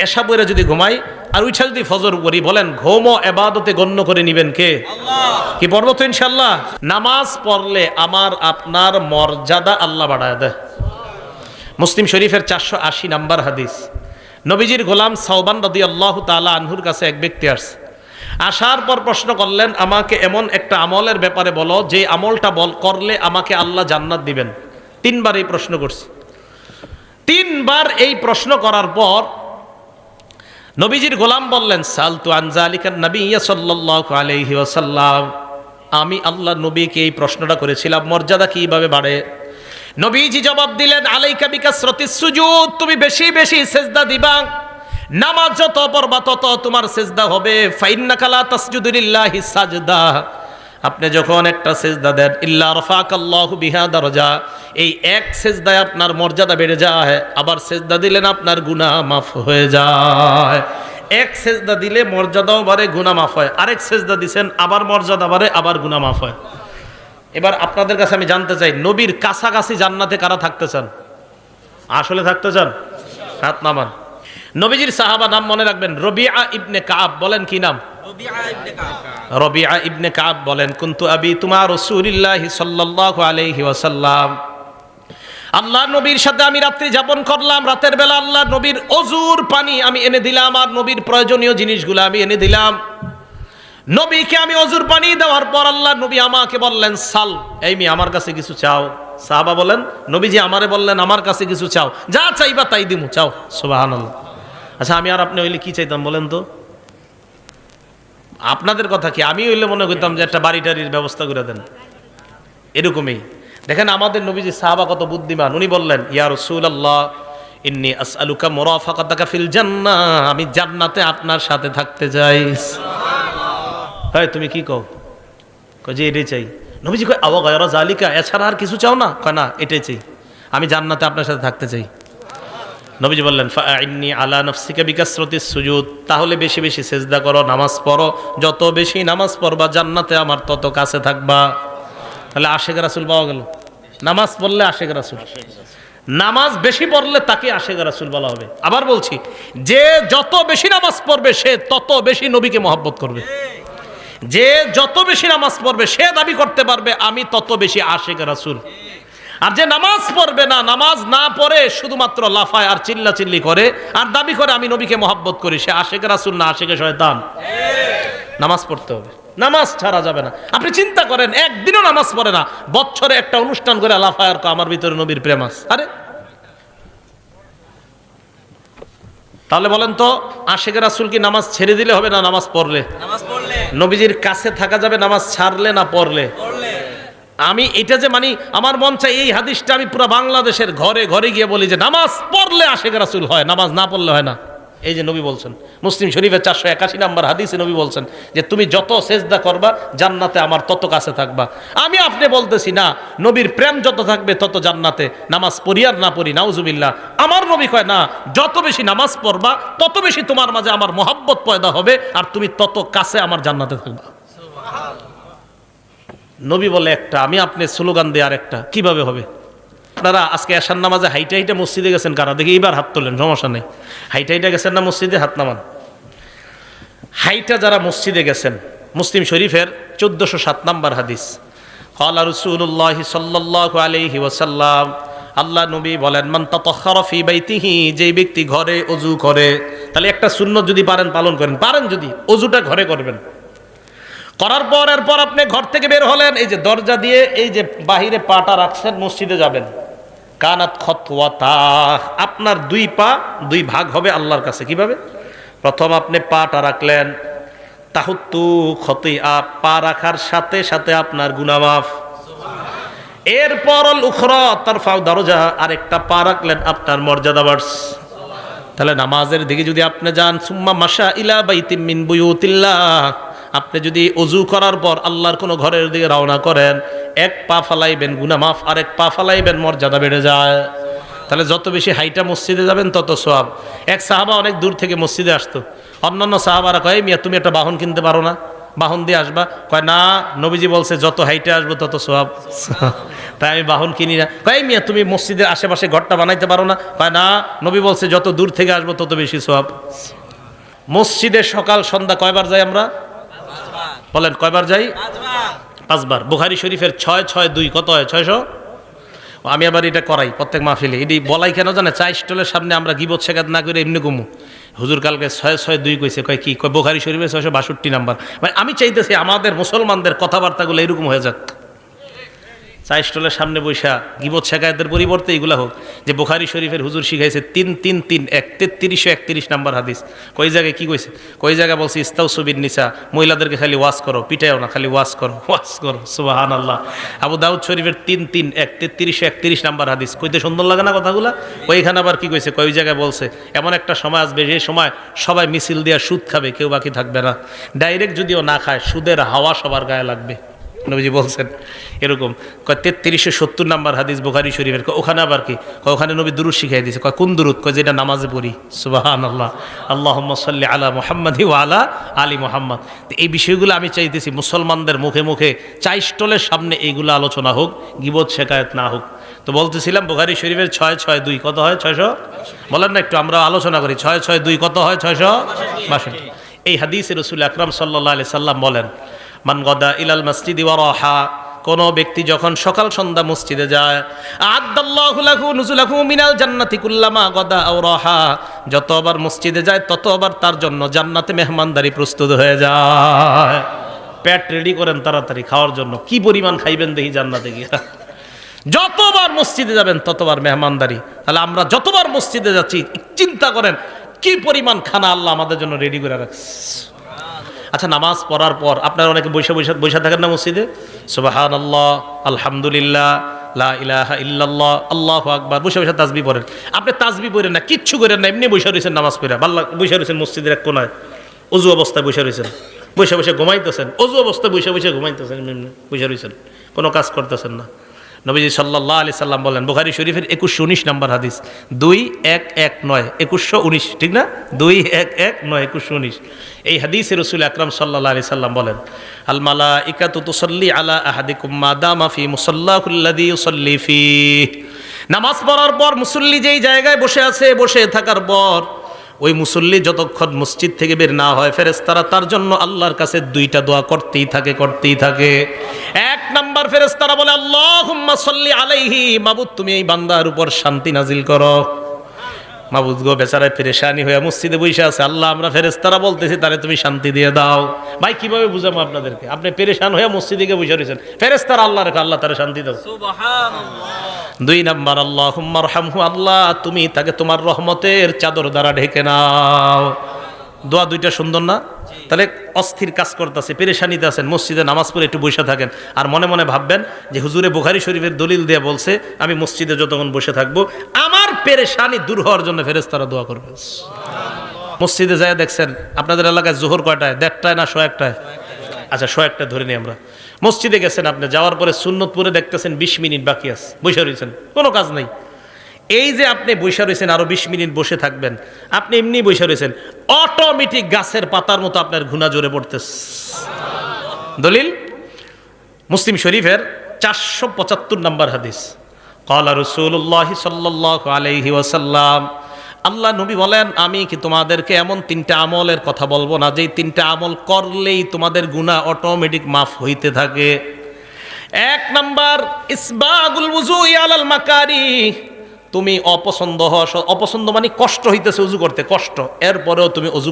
এশা পড়ে যদি ঘুমাই, আর উঠা যদি ফজর পড়ি, বলেন ঘুমও ইবাদতে গণ্য করে নেবেন কে? আল্লাহ। কি পড়বো তো ইনশাআল্লাহ। নামাজ পড়লে আমার আপনার মর্যাদা আল্লাহ বাড়ায় দেয়। মুসলিম শরীফের 480 নম্বর হাদিস। নবীজির গোলাম সাওবান রাদিয়াল্লাহু তাআলা আনহুর কাছে এক ব্যক্তি আসছে। আসার পর প্রশ্ন করলেন, আমাকে এমন একটা আমলের ব্যাপারে বলো যে আমলটা করলে আমাকে আল্লাহ জান্নাত দিবেন। 3 বার এই প্রশ্ন করছে। 3 বার এই প্রশ্ন করার পর নবীজির গোলাম বললেন সালতু আন যালিকান নবিয়্য সাল্লাল্লাহু আলাইহি ওয়াসাল্লাম, আমি আল্লাহ নবীকে এই প্রশ্নটা করেছিলাম মর্যাদা কিভাবে বাড়ে। নবীজি জবাব দিলেন আলাইকা বিকাসরাতিস সুজুদ, তুমি বেশি বেশি সিজদা দিবা। নামাজ যত পড়বা তত তোমার সিজদা হবে। ফাইন্নাকা লা তাসজুদু লিল্লাহি সাজদা, আপনি যখন একটা সিজদা দেন, ইল্লা রাফাকাল্লাহু বিহা দারাজা, এই এক সিজদায় আপনার মর্যাদা বেড়ে যায়। আবার সিজদা দিলেন আপনার গুনাহ মাফ হয়ে যায়। এক সিজদা দিলে মর্যাদাও বাড়ে, গুনাহ মাফ হয়। আরেক সিজদা দিবেন, আবার মর্যাদা বাড়ে, আবার গুনাহ মাফ হয়। এবার আপনাদের কাছে আমি জানতে চাই, নবীর কাছাকাছি জান্নাতে কারা থাকতে চান? আসলে থাকতে চান? হাত নামান। নবীজির সাহাবা নাম মনে রাখবেন, রবিআ ইবনে কাব। বলেন কি নাম? রবিআ ইবনে কাব বলেন কুনতু আবি তুমা রাসূলিল্লাহি সাল্লাল্লাহু আলাইহি ওয়াসাল্লাম, আল্লাহ নবীর সাথে আমি রাত্রি যাপন করলাম। রাতের বেলা আল্লাহ নবীর ওযুর পানি আমি এনে দিলাম, আর নবীর প্রয়োজনীয় জিনিসগুলো আমি এনে দিলাম। নবীকে আমি অজুর পানি দেওয়ার পর আল্লাহ নবী আমাকে বললেন সাল, এই মেয়ে আমার কাছে কিছু চাও। সাহাবা বলেন নবীজি আমারে বললেন আমার কাছে কিছু চাও, যা চাইবা তাই দিমু, চাও। সুবহানাল্লাহ। আচ্ছা আমি আর আপনি হইলে কি চাইতাম বলেন তো? আপনাদের কথা কি, আমি হইলে মনে করতাম যে একটা বাড়ি টাড়ির ব্যবস্থা করে দেন, এরকমই। দেখেন আমাদের নবীজি সাহাবা কত বুদ্ধিমান। উনি বললেন ইয়া রাসূলুল্লাহ ইন্নী আসআলুকা মুরাফাকাতাকা ফিল জান্নাহ, আমি জান্নাতে আপনার সাথে থাকতে চাই। হয় তুমি কি কও? কয় যে এটাই চাই। নবীজি কয় আওয়া গায়রা জালিকা, এছাড়া আর কিছু চাও না? কয় না, এটাই চাই, আমি জান্নাতে আপনার সাথে থাকতে চাই। নবীজি বললেন ফাআইন্নী আলা নাফসিকা বিকাসরাতিস সুজুদ, তাহলে বেশি বেশি সিজদা করো, নামাজ পড়ো, যত বেশি নামাজ পড়বা জান্নাতে আমার তত কাছে থাকবা। তাহলে আশেক রাসূল পাওয়া গেল। নামাজ পড়লে আশেক রাসূল, নামাজ বেশি পড়লে তাকে আশেক রাসূল বলা হবে। আবার বলছি, যে যত বেশি নামাজ পড়বে সে তত বেশি নবীকে মহব্বত করবে। যে যত বেশি নামাজ পড়বে সে দাবি করতে পারবে আমি তত বেশি আশেক রাসূল। আর যে নামাজ পড়বে না, নামাজ না পড়ে শুধুমাত্র লাফায় আর চিল্লাচিল্লি করে আর দাবি করে আমি নবীকে মহব্বত করি, সে আশেক রাসূল না আশেকে শয়তান। নামাজ পড়তে হবে, নামাজ ছাড়া যাবে না। আপনি চিন্তা করেন একদিনও নামাজ পড়ে না, বছরে একটা অনুষ্ঠান করে লাফায় আর আমার ভিতরে নবীর প্রেম আছে। আরে তাহলে বলেন তো আশেক রাসূল কি নামাজ ছেড়ে দিলে হবে না নামাজ পড়লে? নবীজির কাছে থাকা যাবে নামাজ ছাড়লে না পড়লে? আমি এটা যে মানে আমার মন চাই এই হাদিসটা আমি পুরো বাংলাদেশের ঘরে ঘরে গিয়ে বলি যে নামাজ পড়লে আশেক রাসূল হয়, নামাজ না পড়লে হয় না। এই যে নবী বলছেন মুসলিম শরীফের 481 নম্বর হাদিসে নবী বলছেন যে তুমি যত সেজদা করবা জান্নাতে আমার তত কাছে থাকবা। আমি আপনি বলতেছি না নবীর প্রেম যত থাকবে তত জান্নাতে, নামাজ পড়ি আর না পড়ি নাউজুবিল্লাহ। আমার নবী কয় না, যত বেশি নামাজ পড়বা তত বেশি তোমার মাঝে আমার মহব্বত পয়দা হবে আর তুমি তত কাছে আমার জান্নাতে থাকবা। নবী বলে একটা, আমি আপনি স্লোগান দিয়ে আরেকটা, কিভাবে হবে? আপনারা আজকে এশার নামাজে হাইটা হাইটা মসজিদে গেছেন কারা? দেখি এইবার হাত তোলেন, সমস্যা নেই। হাইটা হাইটা গেছেন না মসজিদে? হাত নামান। হাইটা যারা মসজিদে গেছেন, মুসলিম শরীফের 1407 নম্বর হাদিস, ক্বালা রাসূলুল্লাহ সাল্লাল্লাহু আলাইহি ওয়াসাল্লাম, আল্লাহ নবী বলেন মান তাতাহহারা ফি বাইতিহি, যেই ব্যক্তি ঘরে ওযু করে, তাহলে একটা সুন্নাত যদি পারেন পালন করেন, পারেন যদি ওযুটা ঘরে করবেন। করার পর এরপর আপনি ঘর থেকে বের হলেন, এই যে দরজা দিয়ে এই যে বাহিরে পাটা রাখছেন, মসজিদে যাবেন। কানাত খতওয়াতা, আপনার দুই পা দুই ভাগ হবে আল্লাহর কাছে। কিভাবে? প্রথম আপনি পাটা রাখলেন, তাহুত্তু খতিয়া, পা রাখার সাথে সাথে আপনার গুনাহ মাফ। এরপর আল উখরা তারফাউ দরজা, আরেকটা পা রাখলেন আপনার মর্যাদা বাড়ছে। তাহলে নামাজের দিকে যদি আপনি যান, সুম্মা মাশা ইলা বাইতিম মিন বুয়ুতিল্লাহ, আপনি যদি ওযু করার পর আল্লাহর কোনো ঘরের দিকে রওনা করেন, এক পা ফালাইবেন গুনাহ মাফ, আর এক পা ফালাইবেন মর্যাদা বেড়ে যায়। তাহলে যত বেশি হাইটা মসজিদে যাবেন তত সওয়াব। এক সাহাবা অনেক দূর থেকে মসজিদে আসতো, অন্যান্য সাহাবারা কয় মিয়া তুমি একটা বাহন কিনতে পারো না, বাহন দিয়ে আসবা। কয় না, নবীজি বলছে যত হাইটে আসবো তত সওয়াব, তাই আমি বাহন কিনি না। কয় মিয়া তুমি মসজিদের আশেপাশে ঘরটা বানাইতে পারো না? কয় না, নবী বলছে যত দূর থেকে আসবো তত বেশি সওয়াব। মসজিদে সকাল সন্ধ্যা কয়বার যাই আমরা? বলেন কয়বার যাই? 5 বার। বুখারী শরীফের 662 কত হয়? 600। আমি আবার এটা করাই প্রত্যেক মাহফিলে। এটি বলাই কেন জানে? চা স্টলের সামনে আমরা গিবত শেখাত না করে এমনি কমু। হুজুর কালকে 662 কইছে, কয় কি? কয় বুখারী শরীফের 662 নাম্বার। মানে আমি চাইতেছি আমাদের মুসলমানদের কথাবার্তাগুলো এরকম হয়ে যাক। চা স্টলের সামনে বৈশা গিবত শেখায়তের পরিবর্তে এগুলা হোক যে বুখারী শরীফের হুজুর শিখাইছে 3-3-3-1 3331 নাম্বার হাদিস। কই জায়গায় কি কইছে? কই জায়গায় বলছে ইস্তাউসু বিন নিসা, মহিলাদেরকে খালি ওয়াজ করো, পিটায়ও না, খালি ওয়াজ করো, ওয়াজ করো। সুবহানাল্লাহ। আবু দাউদ শরীফের 3-3-1 3331 নাম্বার হাদিস। কইতে সুন্দর লাগে না কথাগুলা? ওইখানে আবার কি কইছে? কই জায়গায় বলছে এমন একটা সময় আসবে যে সময় সবাই মিছিল দিয়া সুদ খাবে, কেউ বাকি থাকবে না। ডাইরেক্ট যদিও না খায়, সুদের হাওয়া সবার গায়ে লাগবে, নবীজি বলছেন। এরকম 3370 নাম্বার হাদিস বুখারী শরীফের। ওখানে আবার কি? ওখানে নবী দুরূদ শিখাই দিয়েছে। কয় কোন দুরূদ? কয় যেটা নামাজে পড়ি। সুবহানাল্লাহ। আল্লাহুম্মা সাল্লি আলা মুহাম্মাদি ওয়া আলা আলি মুহাম্মাদ। এই বিষয়গুলো আমি চাইতেছি মুসলমানদের মুখে মুখে চা স্টলের সামনে এইগুলো আলোচনা হোক, গীবত শেখায়ত না হোক। তো বলতেছিলাম বুখারী শরীফের 662 কত হয়? 600। বলেন না একটু, আমরা আলোচনা করি। 662 কত হয়? 662। এই হাদিসে রাসূল আকরাম সাল্লাল্লাহু আলাইহি সাল্লাম বলেন মান গাদা ইলাল মসজিদি ওয়া রাহা, কোন ব্যক্তি যখন সকাল সন্ধ্যা মসজিদে যায়, আ'আদাল্লাহু লাহু নুজুলাহু মিনাল জান্নাতি কুল্লামা গাদা আও রাহা, যতবার মসজিদে যায় ততবার তার জন্য জান্নাতে মেহমানদারি প্রস্তুত হয়ে যায়। পেট রেডি করেন তাড়াতাড়ি খাওয়ার জন্য। কি পরিমাণ খাইবেন দেখি জান্নাতে গিয়ে। যতবার মসজিদে যাবেন ততবার মেহমানদারি। তাহলে আমরা যতবার মসজিদে যাচ্ছি চিন্তা করেন কি পরিমাণ খানা আল্লাহ আমাদের জন্য রেডি করে রাখছে। আচ্ছা, নামাজ পড়ার পর আপনারা অনেকে বসে থাকেন না মসজিদে? সুবহানাল্লাহ, আলহামদুলিল্লাহ, লা ইলাহা ইল্লাল্লাহ, আল্লাহু আকবার, বসে বসে তাসবিহ পড়েন। আপনি তাসবিহ পড়েন না, কিচ্ছু করেন না, এমনি বসে রয়েছেন নামাজ পড়ে। আল্লাহ বসে রয়েছেন মসজিদের এক কোনায়, অজু অবস্থায় বসে রয়েছেন, বসে বসে ঘুমাইতেছেন, অজু অবস্থায় বসে বসে ঘুমাইতেছেন, এমনি বসে রয়েছেন, কোনো কাজ করতেছেন না। নবীজি সাল্লাল্লাহু আলাইহি সাল্লাম বলেন, বুখারী শরীফের 2119 নম্বর হাদিস, 2119, 2119, ঠিক না? 2119, 2119। এই হাদিসে রাসূল আকরাম সাল্লাল্লাহু আলাইহি সাল্লাম বলেন, আল মালাইকাতু তুসাল্লি আলা আহাদিকুম মা দামা ফি মুসাল্লাহুল্লাযী ইউসাল্লি ফীহ। নামাজ পড়ার পর মুসল্লি যেই জায়গায় বসে আছে, বসে থাকার পর ওই মুসল্লি যতক্ষণ মসজিদ থেকে বের না হয়, ফেরেশতারা তার জন্য আল্লাহর কাছে দুইটা দোয়া করতেই থাকে। এক নাম্বার ফেরেশতারা বলে, আল্লাহুম্মা সাল্লি আলাইহি, মাবুদ তুমি এই বান্দার উপর শান্তি নাজিল করো। মাবুদ গো, বেচারা পেরেশানি হয়ে মসজিদে বসে আছে, আল্লাহ আমরা ফেরেশতারা বলতেছি তারে তুমি শান্তি দিয়ে দাও। ভাই কিভাবে বুঝাবো আপনাদেরকে? আপনি পেরেশান হয়ে মসজিদে গিয়ে বসে রয়েছেন, ফেরেশতারা আল্লাহ রেখে আল্লাহ তারে শান্তি দাও। সুবহানাল্লাহ। দুই নাম্বার, আল্লাহুম্মা আরহামহু, আল্লাহ তুমি তাকে তোমার রহমতের চাদর দ্বারা ঢেকে নাও। দোয়া দুইটা সুন্দর না? তাহলে অস্থির কাজ করতেছে, পেরেশানিতে আছেন, মসজিদে নামাজ পড়ে একটু বসে থাকেন, আর মনে মনে ভাববেন যে হুজুরে বুখারী শরীফের দলিল দিয়ে বলছে আমি মসজিদে যতক্ষণ বসে থাকবো আমার পেরেশানি দূর হওয়ার জন্য ফেরেশতারা দোয়া করবে। মসজিদে যায় দেখছেন আপনাদের এলাকায় জোহর কয়টায়? 1:30 না 1:01? আচ্ছা 1:01 ধরে নিই আমরা। মসজিদে গেছেন, আপনি যাওয়ার পরে সুন্নত পড়ে দেখতেছেন 20 মিনিট বাকি আছে, বসে রয়েছেন, কোনো কাজ নেই। এই যে আপনি বসে রয়েছেন, আরো 20 মিনিট বসে থাকবেন, আপনি এমনি বসে রয়েছেন, অটোমেটিক গাছের পাতার মতো আপনার ঘুণা জোরে পড়তেছে। দলিল মুসলিম শরীফের 475 নম্বর হাদিস, ক্বালা রাসূলুল্লাহ সাল্লাল্লাহু আলাইহি ওয়াসাল্লাম, আল্লাহ নবী বলেন, আমি কি তোমাদেরকে এমন 3টা আমলের কথা বলবো না যেই 3টা আমল করলেই তোমাদের গুনাহ অটোমেটিক মাফ হইতে থাকে? এক নাম্বার, ইসবাগুল ওযুই আলাল মাকারিহ, তুমি অপছন্দ মানে কষ্ট হইতেছে অজু করতে, কষ্ট, এরপরেও তুমি অজু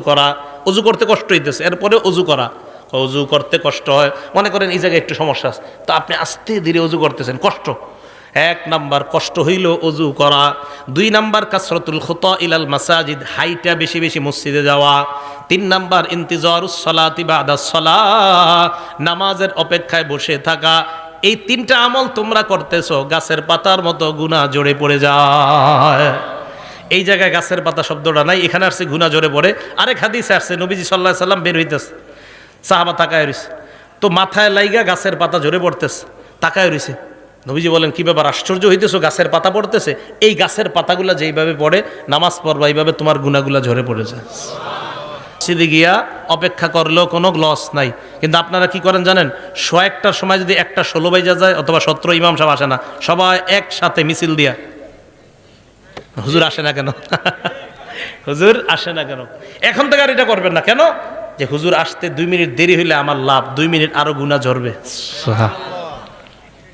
করতে কষ্ট হইতেছে, এরপরেও অজু করতে কষ্ট হয়, মনে করেন এই জায়গায় একটু সমস্যা আছে, তো আপনি আস্তে ধীরে অজু করতেছেন, কষ্ট। এক নাম্বার কষ্ট হইল অজু করা। 2 নাম্বার, কাসরাতুল খুতা ইলাল মাসাজিদ, হাইটা বেশি বেশি মসজিদে যাওয়া। 3 নাম্বার, ইন্তিজারুস সালাতি বাদাস সালাহ, নামাজের অপেক্ষায় বসে থাকা। এই 3টা আমল তোমরা করতেছো, গাছের পাতার মতো গুনাহ জড়ে পড়ে যায়। এই জায়গায় গাছের পাতা শব্দটা নাই, এখানে আসছে গুনাহ জড়ে পড়ে। আরেক হাদিসে আসছে নবীজি সাল্লাল্লাহু আলাইহি সাল্লাম বের হইতেছে, সাহাবা তাকায় রইছে, তো মাথায় লাইগা গাছের পাতা ঝরে পড়তেছে, তাকায় রইছে। নবীজি বলেন, কি ব্যাপার, আশ্চর্য হইতেছো, গাছের পাতা পড়তেছে? এই গাছের পাতাগুলা যেইভাবে পড়ে নামাজ পড়বা, এইভাবে তোমার গুনাহগুলা ঝরে পড়েছে। মসজিদে গিয়া অপেক্ষা করলেও কোনো লস নাই, কিন্তু আপনারা কি করেন জানেন? 1:01টার সময় যদি 1:16 বাজে যায় অথবা 17, ইমাম সাহেব আসে না, সবাই একসাথে মিছিল দিয়া, হুজুর আসে না কেন? হুজুর আসে না কেন? এখন থেকে আর এটা করবেন না। কেন? যে হুজুর আসতে 2 মিনিট দেরি হইলে আমার লাভ, 2 মিনিট আরো গুনাহ ঝরবে।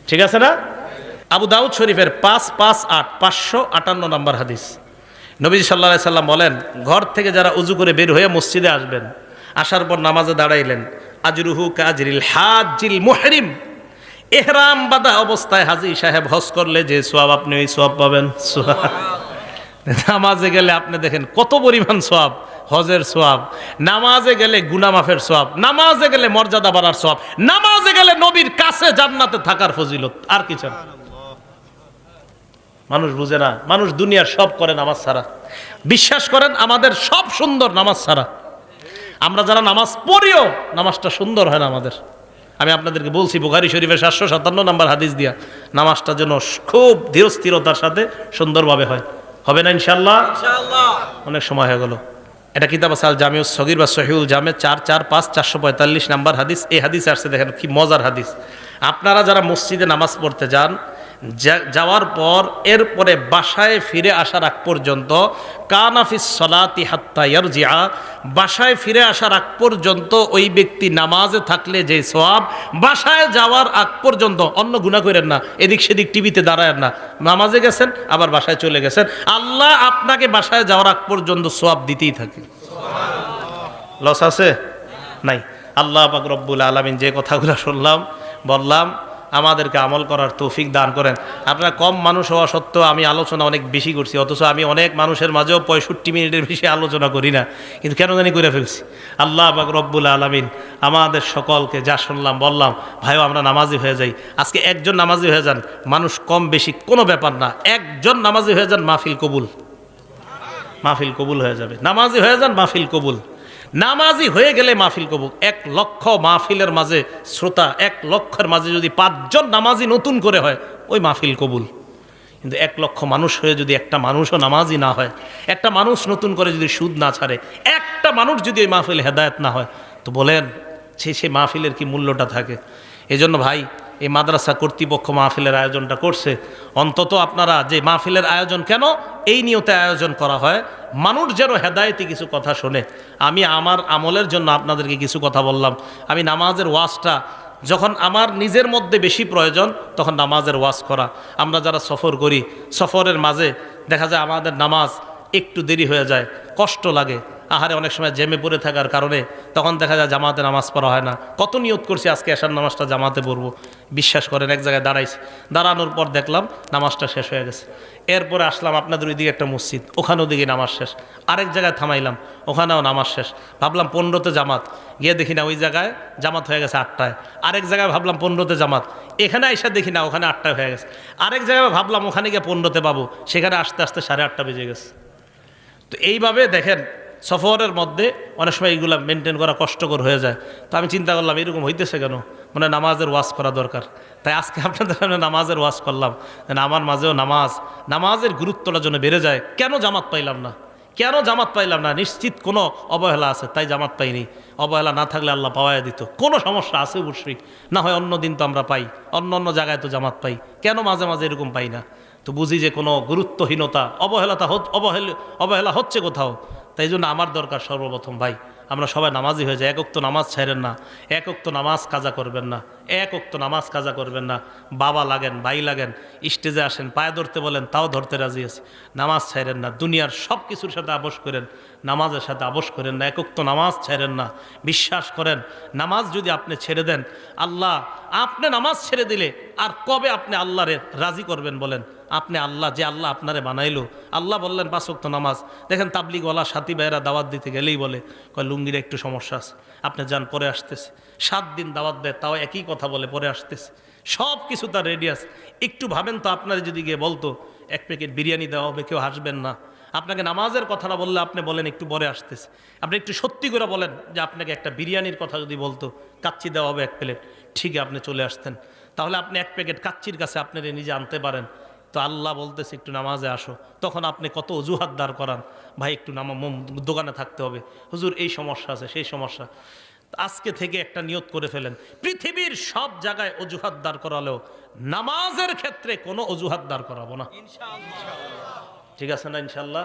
ঠিক আছে না? আবু দাউদ শরীফের 558 নম্বর হাদিস, নবী সাল্লাল্লাহু আলাইহি সাল্লাম বলেন, ঘর থেকে যারা উজু করে বের হয়ে মসজিদে আসবেন, আসার পর নামাজে দাঁড়াইলেন, আজরুহু কাজরিল হাজিল মুহরিম, ইহরাম বাঁধা অবস্থায় হাজী সাহেব হজ করলে যে সওয়াব, আপনি ওই সওয়াব পাবেন। নামাজে গেলে আপনি দেখেন কত পরিমাণ সওয়াব, হজের সওয়াব, নামাজে গেলে গুনাহ মাফের সওয়াব, নামাজে গেলে মর্যাদা বাড়ার সওয়াব, নামাজে গেলে নবীর কাছে জান্নাতে থাকার ফজিলত। আর কি চান? মানুষ বুঝে না, মানুষ দুনিয়ার সব করে নামাজ ছাড়া। বিশ্বাস করেন আমাদের সব সুন্দর নামাজ ছাড়া। আমরা যারা নামাজ পড়িও নামাজটা সুন্দর হয় না আমাদের। আমি আপনাদেরকে বলছি বুখারী শরীফের 757 নম্বর হাদিস দিয়া, নামাজটা যেন খুব ধীরস্থিরতার সাথে সুন্দরভাবে হয়। হবে না ইনশাআল্লাহ? অনেক সময় হয়ে গেল। এটা কিতাব আছে আল জামিউস সগীর বা সহিহুল জামে 445 নম্বর হাদিস। এই হাদিস আসছে, দেখেন কি মজার হাদিস। আপনারা যারা মসজিদে নামাজ পড়তে যান, যাওয়ার পর এরপরে বাসায় ফিরে আসার আগ পর্যন্ত কানাফিস সলাতি হাত্তা ইয়ারজিআ, বাসায় ফিরে আসার আগ পর্যন্ত ওই ব্যক্তি নামাজে থাকলে যে সওয়াব, বাসায় যাওয়ার আগ পর্যন্ত অন্য গুনাহ করেন না, এদিক সেদিক টিভিতে দাঁড়ায়েন না, নামাজে গেছেন আবার বাসায় চলে গেছেন, আল্লাহ আপনাকে বাসায় যাওয়ার আগ পর্যন্ত সওয়াব দিতেই থাকে। লস আছে নাই? আল্লাহ পাক রব্বুল আলামিন যে কথাগুলো শুনলাম বললাম আমাদেরকে আমল করার তৌফিক দান করেন। আপনারা কম মানুষ হওয়া সত্ত্বেও আমি আলোচনা অনেক বেশি করছি, অথচ আমি অনেক মানুষের মাঝেও 65 মিনিটের বেশি আলোচনা করি না, কিন্তু কেন জানি করে ফেলছি। আল্লাহ পাক রব্বুল আলামিন আমাদের সকলকে যা শুনলাম বললাম, ভাইও আমরা নামাজি হয়ে যাই। আজকে একজন নামাজি হয়ে যান, মানুষ কম বেশি কোনো ব্যাপার না, একজন নামাজি হয়ে যান, মাহফিল কবুল, মাহফিল কবুল হয়ে যাবে। নামাজি হয়ে যান, মাহফিল কবুল। নামাজি হয়ে গেলে মাহফিল কবুল। 1 লক্ষ মাহফিলের মাঝে শ্রোতা, 1 লক্ষের মাঝে যদি 5 জন নামাজি নতুন করে হয়, ওই মাহফিল কবুল। কিন্তু 1 লক্ষ মানুষ হয়ে যদি একটা মানুষও নামাজি না হয়, একটা মানুষ নতুন করে যদি সুদ না ছাড়ে, একটা মানুষ যদি ওই মাহফিল হেদায়েত না হয়, তো বলেন সে মাহফিলের কি মূল্যটা থাকে? এজন্য ভাই, এই মাদ্রাসা কর্তৃপক্ষ মাহফিলের আয়োজনটা করছে, অন্তত আপনারা যে মাহফিলের আয়োজন কেন এই নিয়তে আয়োজন করা হয়, মানুষ যেন হেদায়েতি কিছু কথা শোনে। আমি আমার আমলের জন্য আপনাদেরকে কিছু কথা বললাম। আমি নামাজের ওয়াজটা যখন আমার নিজের মধ্যে বেশি প্রয়োজন, তখন নামাজের ওয়াজ করা। আমরা যারা সফর করি, সফরের মাঝে দেখা যায় আমাদের নামাজ একটু দেরি হয়ে যায়, কষ্ট লাগে, আহারে অনেক সময় জ্যামে পড়ে থাকার কারণে তখন দেখা যায় জামাতে নামাজ পড়া হয় না। কত নিয়ত করছি আজকে এশার নামাজটা জামাতে পড়বো, বিশ্বাস করেন এক জায়গায় দাঁড়াইছি, দাঁড়ানোর পর দেখলাম নামাজটা শেষ হয়ে গেছে। এরপরে আসলাম আপনাদের ওইদিকে একটা মসজিদ, ওখানেও দিকে নামাজ শেষ। আরেক জায়গায় থামাইলাম, ওখানেও নামাজ শেষ। ভাবলাম 15তে জামাত, গিয়ে দেখি না ওই জায়গায় জামাত হয়ে গেছে 8টায়। আরেক জায়গায় ভাবলাম 15তে জামাত, এখানে এসে দেখি না ওখানে 8টায় হয়ে গেছে। আরেক জায়গায় ভাবলাম ওখানে গিয়ে 15তে পাবো, সেখানে আসতে আসতে 8:30 বেজে গেছে। তো এইভাবে দেখেন সফরের মধ্যে অনেক সময় এইগুলো মেনটেন করা কষ্টকর হয়ে যায়। তো আমি চিন্তা করলাম এরকম হইতেছে কেন, মানে নামাজের ওয়াজ করা দরকার। তাই আজকে আপনাদের সামনে নামাজের ওয়াজ করলাম, যেন আমার মাঝেও নামাজের গুরুত্বটা যেন বেড়ে যায়। কেন জামাত পাইলাম না, কেন জামাত পাইলাম না? নিশ্চিত কোনো অবহেলা আছে, তাই জামাত পাইনি। অবহেলা না থাকলে আল্লাহ পাওয়াই দিত। কোনো সমস্যা আছে অবশ্যই, না হয় অন্য দিন তো আমরা পাই, অন্য জায়গায় তো জামাত পাই, কেন মাঝে মাঝে এরকম পাই না? তো বুঝি যে কোনো গুরুত্বহীনতা, অবহেলা হচ্ছে কোথাও। তাই জন্য আমার দরকার সর্বপ্রথম ভাই, আমরা সবাই নামাজি হয়ে যাই। 1 ওয়াক্ত নামাজ ছাড়েন না, 1 ওয়াক্ত নামাজ কাজা করবেন না, 1 ওয়াক্ত নামাজ কাজা করবেন না। বাবা লাগেন, ভাই লাগেন, স্টেজে আসেন, পায়ে ধরতে বলেন, তাও ধরতে রাজি আছি। নামাজ ছাড়েন না, দুনিয়ার সব কিছুর সাথে আপোষ করেন, নামাজের সাথে আপোষ করেন না। 1 ওয়াক্ত নামাজ ছাড়েন না। বিশ্বাস করেন, নামাজ যদি আপনি ছেড়ে দেন, আল্লাহ আপনি নামাজ ছেড়ে দিলে আর কবে আপনি আল্লাহরে রাজি করবেন বলেন? আপনি আল্লাহ, যে আল্লাহ আপনারে বানাইলো, আল্লাহ বললেন 5 ওয়াক্ত নামাজ। দেখেন তাবলিগওয়ালা সাথী ভাইয়েরা দাওয়াত দিতে গেলেই বলে, কয় লুঙ্গির একটু সমস্যা আছে, আপনি যান পরে আসতেছে। 7 দিন দাওয়াত দেয়, তাও একই কথা বলে পরে আসতেছে। সব কিছু তার রেডি আছে। একটু ভাবেন তো, আপনারা যদি গিয়ে বলতো 1 প্যাকেট বিরিয়ানি দেওয়া হবে, কেউ হাসবেন না। আপনাকে নামাজের কথাটা বললে আপনি বলেন একটু পরে আসতেছে। আপনি একটু সত্যি করে বলেন যে আপনাকে একটা বিরিয়ানির কথা যদি বলতো, কাচ্চি দেওয়া হবে 1 প্লেট, ঠিকই আপনি চলে আসতেন। তাহলে আপনি 1 প্যাকেট কাচ্চির কাছে আপনারা নিজে আনতে পারেন। তো আল্লাহ বলতেছে একটু নামাজে আসো, তখন আপনি কত অজুহাত দাঁড় করান, ভাই একটু দোকানে থাকতে হবে, হুজুর এই সমস্যা আছে, সেই সমস্যা। আজকে থেকে একটা নিয়ত করে ফেলেন, পৃথিবীর সব জায়গায় অজুহাত দাঁড় করালেও নামাজের ক্ষেত্রে কোনো অজুহাত দাঁড় করাবো না, ঠিক আছে না ইনশাল্লাহ?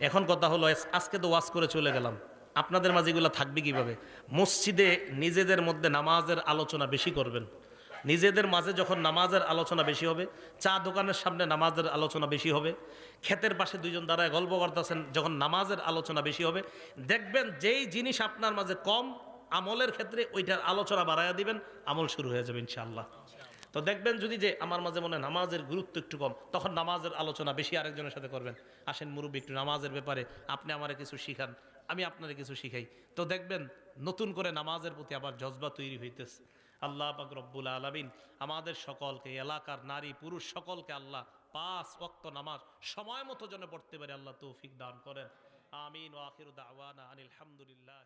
এখন কথা হলো, আজকে তো ওয়াজ করে চলে গেলাম, আপনাদের মাঝে এগুলো থাকবে কিভাবে? মসজিদে নিজেদের মধ্যে নামাজের আলোচনা বেশি করবেন। নিজেদের মাঝে যখন নামাজের আলোচনা বেশি হবে, চা দোকানের সামনে নামাজের আলোচনা বেশি হবে, ক্ষেতের পাশে 2 জন দাঁড়ায় গল্প করতেছেন, যখন নামাজের আলোচনা বেশি হবে, দেখবেন যেই জিনিস আপনার মাঝে কম আমলের ক্ষেত্রে ওইটার আলোচনা বাড়াইয়া দিবেন, আমল শুরু হয়ে যাবে ইনশাআল্লাহ। তো দেখবেন যদি যে আমার মাঝে মনে নামাজের গুরুত্ব একটু কম, তখন নামাজের আলোচনা বেশি আরেকজনের সাথে করবেন। আসেন মুরব্বী, একটু নামাজের ব্যাপারে আপনি আমারে কিছু শিখান, আমি আপনারে কিছু শিখাই। তো দেখবেন নতুন করে নামাজের প্রতি আবার জজবা তৈরি হইতেছে। আল্লাহ পাক রব্বুল আলামিন আমাদের সকলকে, এলাকার নারী পুরুষ সকলকে আল্লাহ 5 ওয়াক্ত নামাজ সময় মতো যেন পড়তে পারে আল্লাহ তৌফিক দান করেন। আমিন। ওয়া আখিরু দাওয়ানা আনিল হামদুলিল্লাহ।